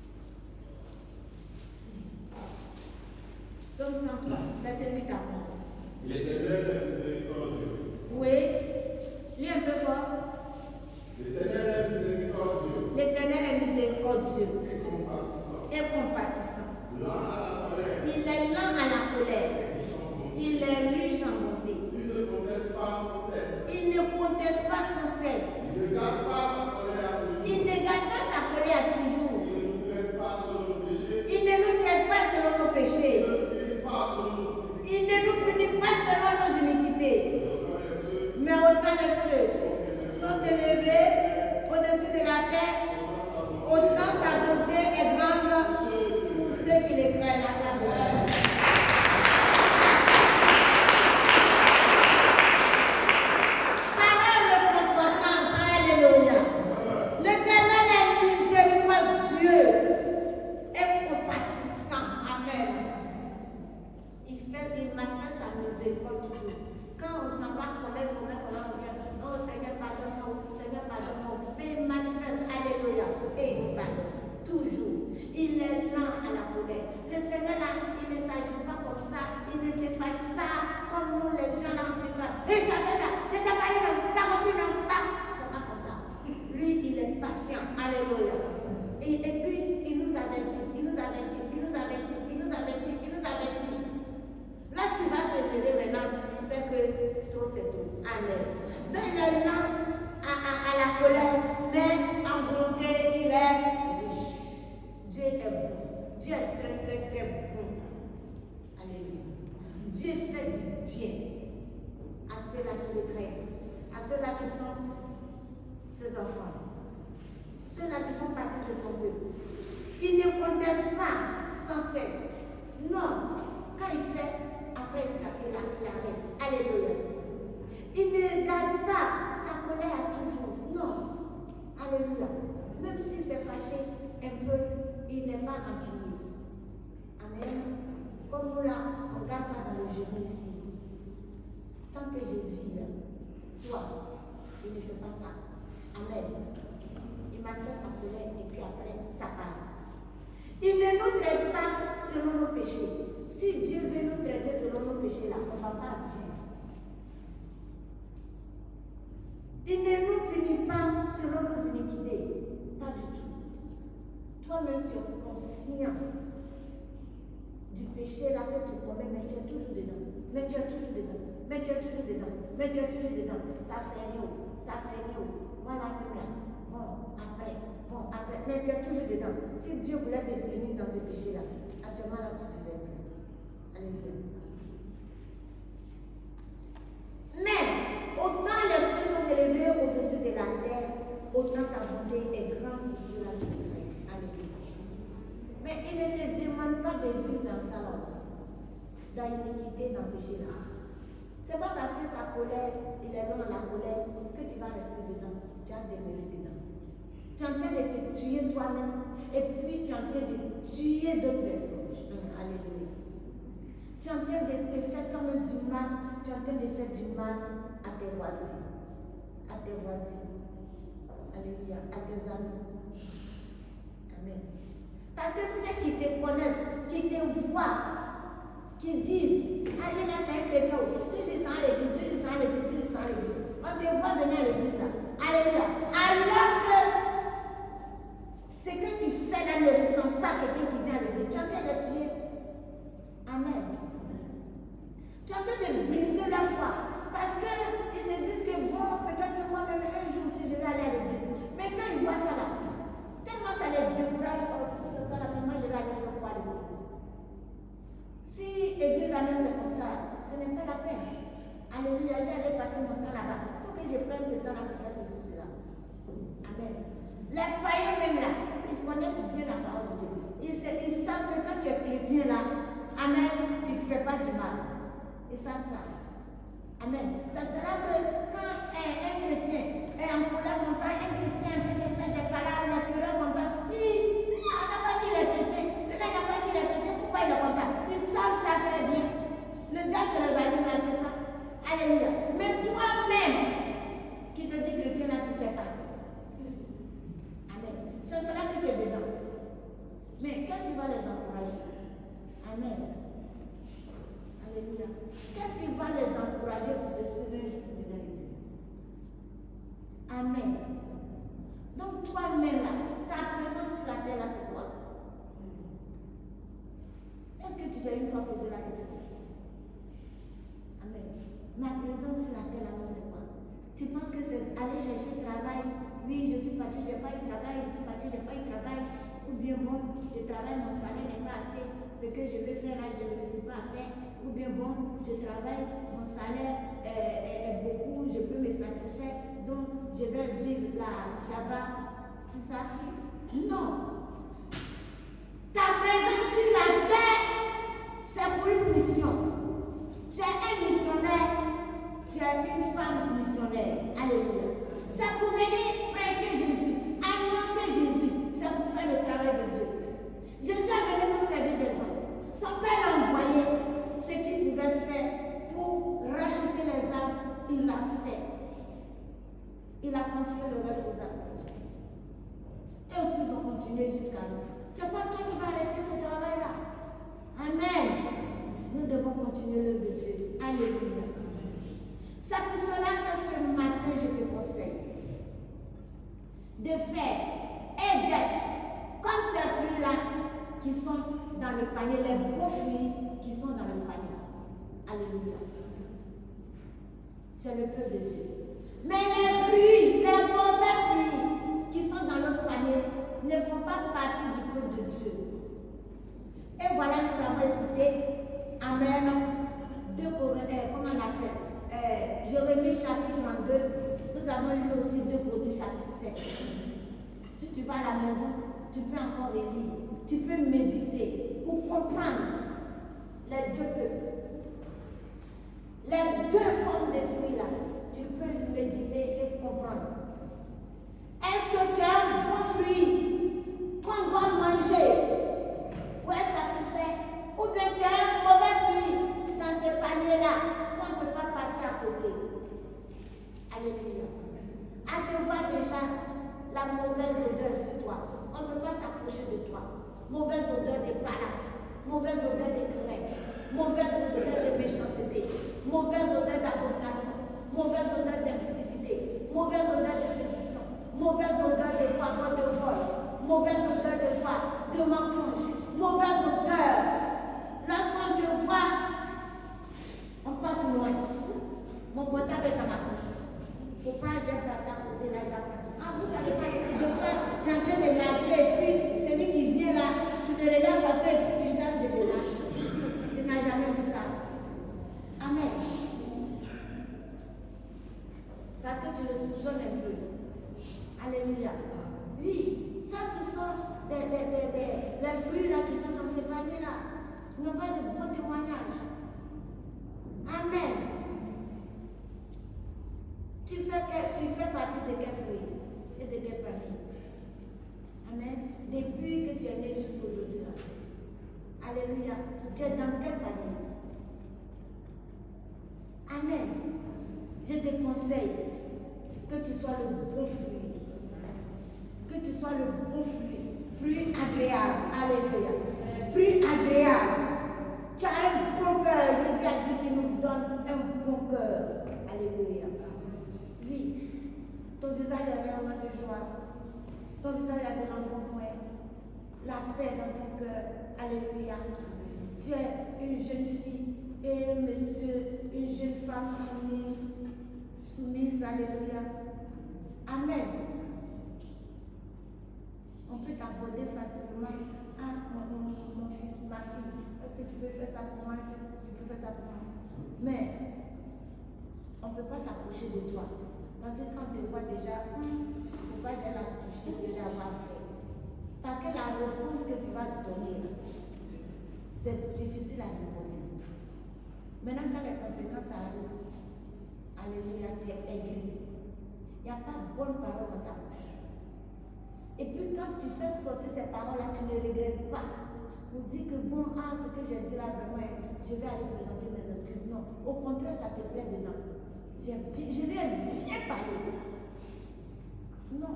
63, verset 8 à 11. L'Éternel est miséricordieux. Oui. Lis un peu fort. L'Éternel est miséricordieux. L'Éternel est miséricordieux Et compatissant. et compatissant. Lent à la colère. Il est lent à la colère. Riche en bonté. Il est riche en bonté. Il ne conteste pas sans cesse. Il ne conteste pas sans cesse. Il ne garde pas sa colère à toujours. Il ne garde pas sa colère toujours. Il ne nous traite pas selon nos péchés. Il ne nous traite pas selon nos péchés. Il ne nous punit pas selon nos iniquités. Il ne nous punit pas selon nos iniquités. Mais autant les cieux sont élevés au-dessus de la terre, autant sa bonté est grande pour ceux qui les craignent. Acclame le Seigneur. Parole réconfortante, alléluia. L'Éternel est miséricordieux et compatissant. Amen. Il manifeste sa miséricorde toujours. Quand on s'en va, on revient. Oh Seigneur, pardonne-moi. Seigneur, pardonne-moi. Mais il manifeste, alléluia. Et il nous pardonne. Toujours. Il est lent à la colère. Le Seigneur, là, il ne s'agit pas comme ça. Il ne se fâche pas comme nous, les gens, là, on se fâche. Hé, tu as fait ça. Je t'ai parlé, non. Tu as compris, non. C'est pas comme ça. Lui, il est patient. Alléluia. Et puis, il nous avertit. Lorsqu'il va se lever maintenant, il sait que trop c'est trop. Amen. Donc il est lent à la colère, mais en bonté, il est riche. Dieu est bon. Dieu est très, très, très bon. Alléluia. Dieu fait du bien à ceux-là qui le craignent, à ceux-là qui sont ses enfants, ceux-là qui font partie de son peuple. Il ne conteste pas sans cesse. Non, quand il fait, après ça, il arrête. Alléluia. Il ne garde pas sa colère toujours. Non. Alléluia. Même s'il s'est fâché un peu, il n'est pas rancunier. Amen. Comme nous là, on garde ça dans le genou ici. Tant que je vis là, toi, il ne fait pas ça. Amen. Il manifeste sa colère et puis après, ça passe. Il ne nous traite pas selon nos péchés. Si Dieu veut nous traiter selon nos péchés, là, on ne va pas vivre. Il ne nous punit pas selon nos iniquités. Pas du tout. Toi-même, tu es conscient du péché là que tu commets, mais tu es toujours dedans. Mais tu es toujours dedans. Ça fait mieux. Voilà, même là. Bon, après. Mais tu es toujours dedans. Si Dieu voulait te punir dans ce péché-là, actuellement là, tu ne vivais plus. Alléluia. Mais, autant les cieux sont élevés au-dessus de la terre, autant sa bonté est grande pour ceux-là qui le craignent. Alléluia. Mais il ne te demande pas de vivre dans ça là, dans l'iniquité, dans le péché là. Ce n'est pas parce que sa colère, il est long dans la colère, que tu vas rester dedans. Tu vas demeurer dedans. Tu es en train de te tuer toi-même et puis tu es en train de tuer d'autres personnes. Alléluia. Tu es en train de te faire toi-même du mal. Tu es en train de faire du mal à tes voisins. Alléluia. À tes amis. Amen. Parce que ceux qui te connaissent, qui te voient, qui disent, allez là, c'est un chrétien, tu dis ça à l'église, on te voit venir à l'église là. Alléluia. Alors que ce que tu fais là ne ressemble pas à quelqu'un qui vient à l'église. Tu es en train de tuer. Amen. Tu es en train de briser la foi. Parce qu'ils se disent que bon, peut-être que moi-même un jour si je vais aller à l'église. Mais quand ils voient ça là, tellement ça les décourage, c'est ça là, mais moi je vais aller faire quoi à l'église? Si l'église la même c'est comme ça, ce n'est pas la peine. Alléluia, j'allais passer mon temps là-bas. Il faut que je prenne ce temps là pour faire ceci, cela. Amen. Les païens même là, ils connaissent bien la parole de Dieu. Ils savent que quand tu es chrétien là, amen, tu ne fais pas du mal. Ils savent ça. Amen. Ça sera que quand un chrétien est en colère comme ça, un chrétien est en train de faire des palabres, des querelles comme ça, on n'a pas dit les chrétiens. Le gars n'a pas dit les chrétiens, pourquoi il est comme ça? Ils savent ça très bien. Le diable te les allume là, c'est ça. Alléluia. Mais toi-même, qui te dit chrétien là, tu ne sais pas. Amen. C'est cela que tu es dedans. Mais qu'est-ce qui va les encourager? Amen. Alléluia. Qu'est-ce qui va les encourager pour te suivre un jour pour venir à l'église? Amen. Donc toi-même là, ta présence sur la terre là, c'est quoi? Est-ce que tu t'es une fois posé la question? Amen. Ma présence sur la terre là, c'est quoi? Tu penses que c'est aller chercher travail? Oui, je suis parti, je n'ai pas eu de travail, je suis parti, je n'ai pas eu de travail. Ou bien bon, je travaille, mon salaire n'est pas assez. Ce que je vais faire là, je ne réussis pas à faire. Ou bien bon, je travaille, mon salaire est beaucoup, je peux me satisfaire. Donc, je vais vivre la Java. C'est ça? Non. Ta présence sur la terre, c'est pour une mission. Tu es un missionnaire, tu es une femme missionnaire. Alléluia. C'est pour venir prêcher Jésus, annoncer Jésus. C'est pour faire le travail de Dieu. Jésus est venu nous servir des hommes. Son Père l'a envoyé ce qu'il pouvait faire pour racheter les âmes. Il l'a fait. Il a confié le reste aux apôtres. Et aussi, ils ont continué jusqu'à nous. C'est pas toi qui vas arrêter ce travail-là. Amen. Nous devons continuer l'œuvre de Dieu. Alléluia. C'est pour cela que ce matin, je te conseille de faire et d'être comme ces fruits-là qui sont dans le panier, les beaux fruits qui sont dans le panier. Alléluia. C'est le peuple de Dieu. Mais les fruits, les mauvais fruits qui sont dans notre panier ne font pas partie du peuple de Dieu. Et voilà, nous avons écouté, Amen, comment on appelle, Jérémie chapitre 32, nous avons lu aussi 2 Corinthiens chapitre 7. Si tu vas à la maison, tu peux encore relire, tu peux méditer pour comprendre les 2 peuples. Les 2 formes de fruits là, tu peux méditer et comprendre. Est-ce que tu as un bon fruit qu'on doit manger pour être satisfait? Ou bien tu as un mauvais fruit dans ce panier-là qu'on ne peut pas passer à côté? Alléluia. À te voir déjà la mauvaise odeur sur toi. On ne peut pas s'approcher de toi. Mauvaise odeur de palabres, mauvaise odeur de querelle, mauvaise odeur de méchanceté, mauvaise odeur d'abomination, mauvaise odeur d'impudicité, mauvaise odeur de séduction, mauvaise odeur de quoi? De vol, mauvaise odeur de quoi? De mensonge, mauvaise odeur. Lorsqu'on te voit, on passe loin. Mon portable est dans ma poche. Il ne faut pas j'ai passé à côté là, il va prendre. Ah, vous savez pas, de faire, tu es en train de lâcher, et puis celui qui vient là, tu te regardes face et puis tu sors de là. Tu n'as jamais vu ça. Amen. Parce que tu le soupçonnes un peu. Alléluia. Oui, ça ce sont les fruits là qui sont dans ces paniers-là. Ils n'ont pas de bons témoignages. Amen. Tu fais partie de quel fruit et de quel panier? Amen. Depuis que tu es né jusqu'aujourd'hui là. Alléluia. Tu es dans quel panier? Amen. Je te conseille que tu sois le bon fruit. Que tu sois le bon fruit. Fruit agréable. Alléluia. Fruit agréable. Qui a un bon cœur. Jésus a dit qu'il nous donne un bon cœur. Alléluia. Oui. Ton visage a l'air de joie. Ton visage a de l'embonpoint. La paix dans ton cœur. Alléluia. Tu es une jeune fille et un monsieur, une jeune femme soumise. Alléluia. Amen. On peut t'aborder facilement. Ah, mon fils, ma fille, est-ce que tu peux faire ça pour moi? Tu peux faire ça pour moi. Mais on ne peut pas s'approcher de toi. Parce que quand tu vois déjà, il ne faut pas déjà la toucher, déjà avoir fait. Parce que la réponse que tu vas te donner, c'est difficile à supporter. Maintenant, quand les conséquences arrivent, alléluia, tu es aigri. Il n'y a pas de bonne parole dans ta bouche. Et puis quand tu fais sortir ces paroles-là, tu ne regrettes pas. Pour dire que bon, ce que j'ai dit là, vraiment, je vais aller présenter mes excuses. Non, au contraire, ça te plaît dedans. Je lui ai bien parlé. Non.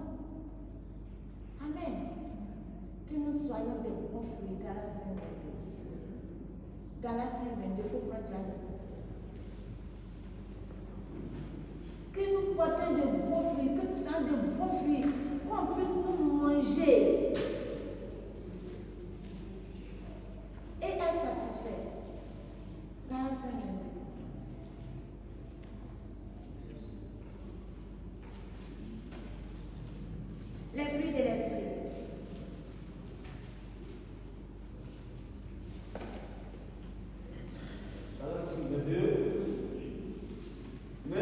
Amen. Que nous soyons des bons fruits, car la Sainte Galates 5:22, il faut prendre ça. Que nous portions de beaux fruits, que nous soyons de bons fruits, qu'on puisse nous manger et être satisfait. Galates 5:22. Les fruits de l'esprit. Mais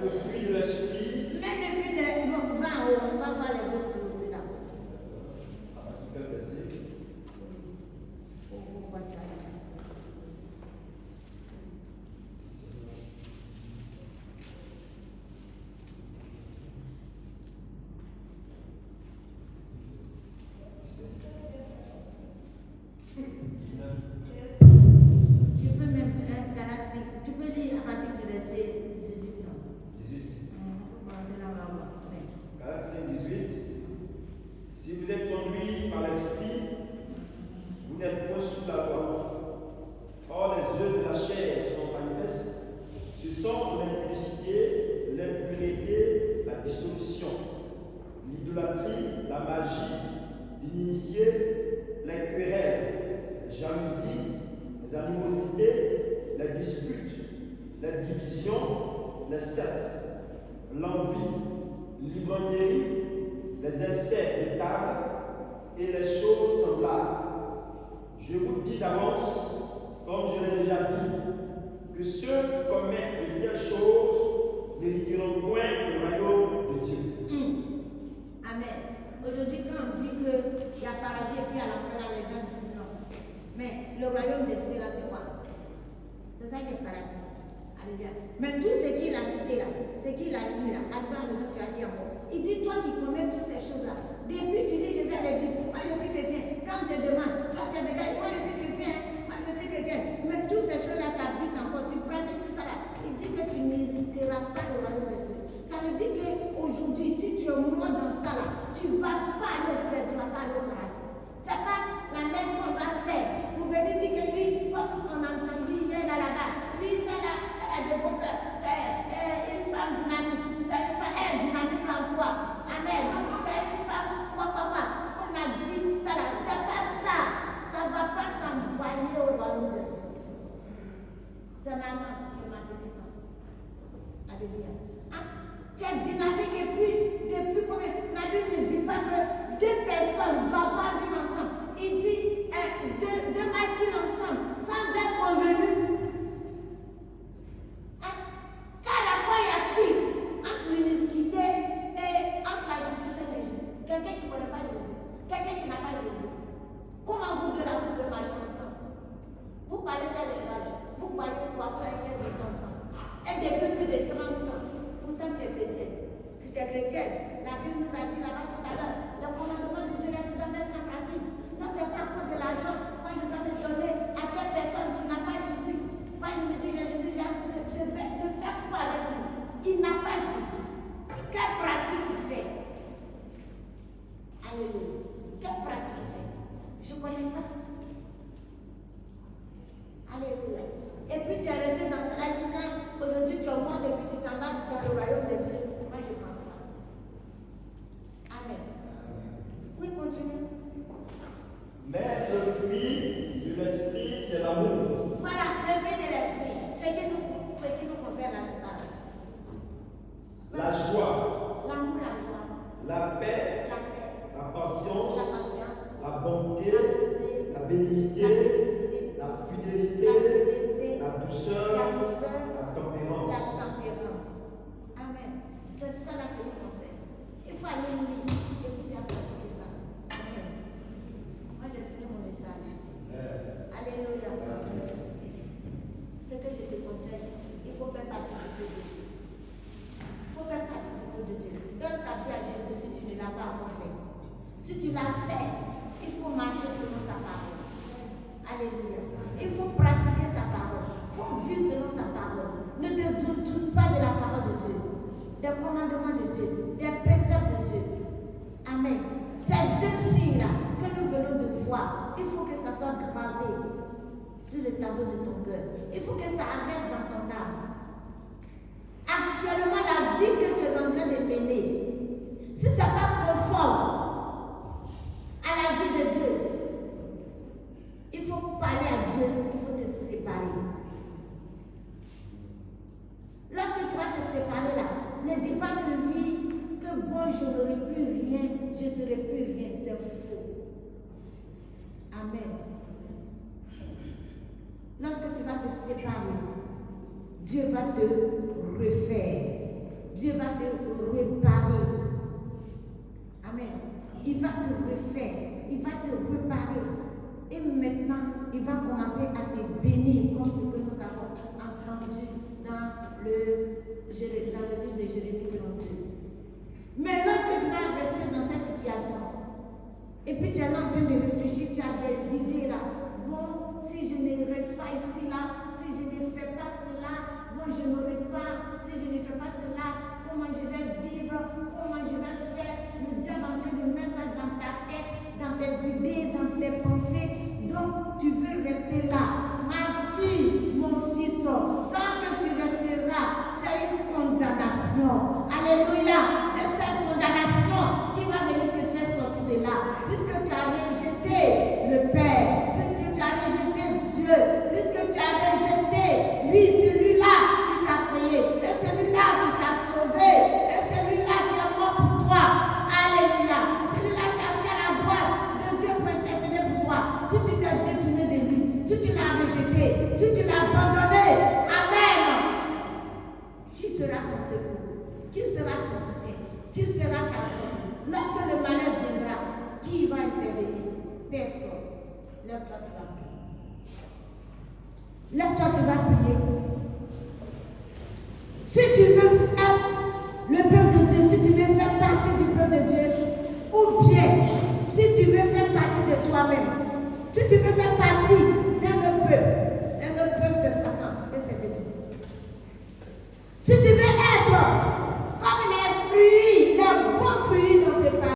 le fruit de l'esprit. Mais le fruit de l'esprit. Bon, on va voir les autres fruits aussi là. Quel verset? Faut voir ça. Tu peux même Galates 5, tu peux lire à partir du verset 18. Non? 18. Faut commencer là-bas. Galates 5:18. Si vous êtes conduits par l'esprit, vous n'êtes point sous la loi. Or, les œuvres de la chair sont manifestes. Ce sont l'impudicité, l'impureté, la dissolution, l'idolâtrie, la magie, l'inimitié, les querelles, la jalousie, les animosités, les disputes, les divisions, les sectes, l'envie, l'ivrognerie, les excès de table et les choses semblables. Je vous dis d'avance, comme je l'ai déjà dit, que ceux qui commettent de telles choses n'hériteront point le royaume de Dieu. Amen. Aujourd'hui, quand on dit qu'il y a paradis et puis à l'enfer, les gens disent non. Mais le royaume des cieux, là, c'est quoi? C'est ça qui est paradis. Alléluia. Mais tout ce qu'il a cité là, ce qu'il a lu là, après la maison, tu as dit encore. Il dit, toi qui commets toutes ces choses-là, depuis tu dis, je vais à l'église, moi je suis chrétien. Quand on te demande, toi tu es déjà, moi je suis chrétien, moi je suis chrétien. Mais toutes ces choses-là t'habitent encore, tu pratiques tout ça là. Il dit que tu n'hériteras pas le royaume des cieux. Ça veut dire qu'aujourd'hui, si tu es mort dans ça là, tu ne vas pas aller au ciel, tu ne vas pas aller au paradis. Ce n'est pas la messe qu'on va faire pour venir dire que lui, comme on a entendu hier là-bas, lui, ça là, elle a des beaux cœurs, c'est une femme dynamique, c'est une femme, elle est dynamique en quoi? Amen. C'est une femme, quoi, qu'on a dit ça là, c'est pas ça. Ça ne va pas t'envoyer au royaume des cieux. C'est ma tante, c'est ma petite tante. Alléluia. Tu es dynamique et puis, depuis combien? La Bible ne dit pas que deux personnes ne doivent pas vivre ensemble. Il dit deux martyrs ensemble sans être convenus. Quel rapport y a-t-il entre l'iniquité et entre la justice et l'injustice? Quelqu'un qui ne connaît pas Jésus, quelqu'un qui n'a pas Jésus. Comment vous deux là vous pouvez marcher ensemble? Vous parlez quel langage? Vous voyez quoi? Vous avez quelle chose ensemble? Et depuis plus de 30 ans. Pourtant, tu es chrétien. Si tu es chrétienne, la Bible nous a dit là-bas tout à l'heure, le commandement de Dieu, là, tu dois mettre ça en pratique. Donc, c'est pas pour de l'argent. Moi, je dois me donner à telle personne qui n'a pas Jésus. Moi, je me dis, Jésus, je fais quoi avec lui? Il n'a pas Jésus. Quelle pratique il fait? Alléluia. Quelle pratique il fait? Je ne connais pas. Alléluia. Et puis, tu es resté dans cela jusqu'à aujourd'hui, tu es mort depuis tu t'en vas dans le royaume des cieux. Moi, je pense pas. Amen. Oui, continue. Mais le fruit de l'esprit, c'est l'amour. Voilà, le fruit de l'esprit. Ce qui nous concerne là, c'est ça. La joie, L'amour, la joie. la paix, La paix. la patience, La patience. la bonté, La bonté, la bénignité, la bénignité, la la fidélité, fidélité, la douceur, la douceur, la la tempérance. tempérance. Amen. C'est ça là qui nous concerne. Il faut aller lire et puis tu as pratiqué ça. Amen. Moi, j'ai fini mon message. Alléluia. Ce que je te conseille, il faut faire partie du peuple de Dieu. Il faut faire partie du peuple de Dieu. Donne ta vie à Jésus si tu ne l'as pas encore fait. Si tu l'as fait, il faut marcher selon sa parole. Alléluia. Il faut pratiquer sa parole. Il faut vivre selon sa parole. Ne te doute pas de la parole de Dieu, des commandements de Dieu, des préceptes de Dieu. Amen. Ces deux signes-là que nous venons de voir, il faut que ça soit gravé sur le tableau de ton cœur. Il faut que ça reste dans ton âme. Actuellement, la vie que tu es en train de mener, si ce n'est pas conforme à la vie de Dieu, il faut parler à Dieu, il faut te séparer. Lorsque tu vas te séparer là, ne dis pas que oui, que bon, je n'aurai plus rien, je ne serai plus rien. C'est faux. Amen. Lorsque tu vas te séparer, Dieu va te refaire. Dieu va te réparer. Amen. Il va te refaire. Il va te réparer. Et maintenant, il va commencer à te bénir, comme ce que nous avons entendu dans le livre de Jérémie 32. Mais lorsque tu vas rester dans cette situation, et puis tu es là en train de réfléchir, tu as des idées là. Bon, si je ne reste pas ici là, si je ne fais pas cela, bon, je n'aurai pas, si je ne fais pas cela, comment je vais vivre, comment je vais faire. Le Dieu est en train de mettre ça dans ta tête, dans tes idées, dans tes pensées. Donc, tu veux rester là. Ma fille, mon fils, tant que tu resteras, c'est une condamnation. Alléluia. Et cette condamnation qui va venir te faire sortir de là. Puisque tu as rejeté le Père, puisque tu as rejeté Dieu, puisque tu as rejeté lui, celui-là qui t'a créé, et celui-là qui t'a sauvé, et celui-là qui est mort pour toi. Alléluia. Celui-là qui est assis à la droite de Dieu pour intercéder pour toi. Si tu t'es détourné de lui, si tu l'as rejeté, si tu l'as abandonné, amen. Qui sera ton secours? Qui sera ton soutien? Qui sera ta force? Lorsque le malheur viendra, qui va intervenir? Personne. Lève-toi, tu vas prier. Lève-toi, tu vas prier. Si tu veux être le peuple de Dieu, si tu veux faire partie du peuple de Dieu, ou bien si tu veux faire partie de toi-même, si tu veux faire partie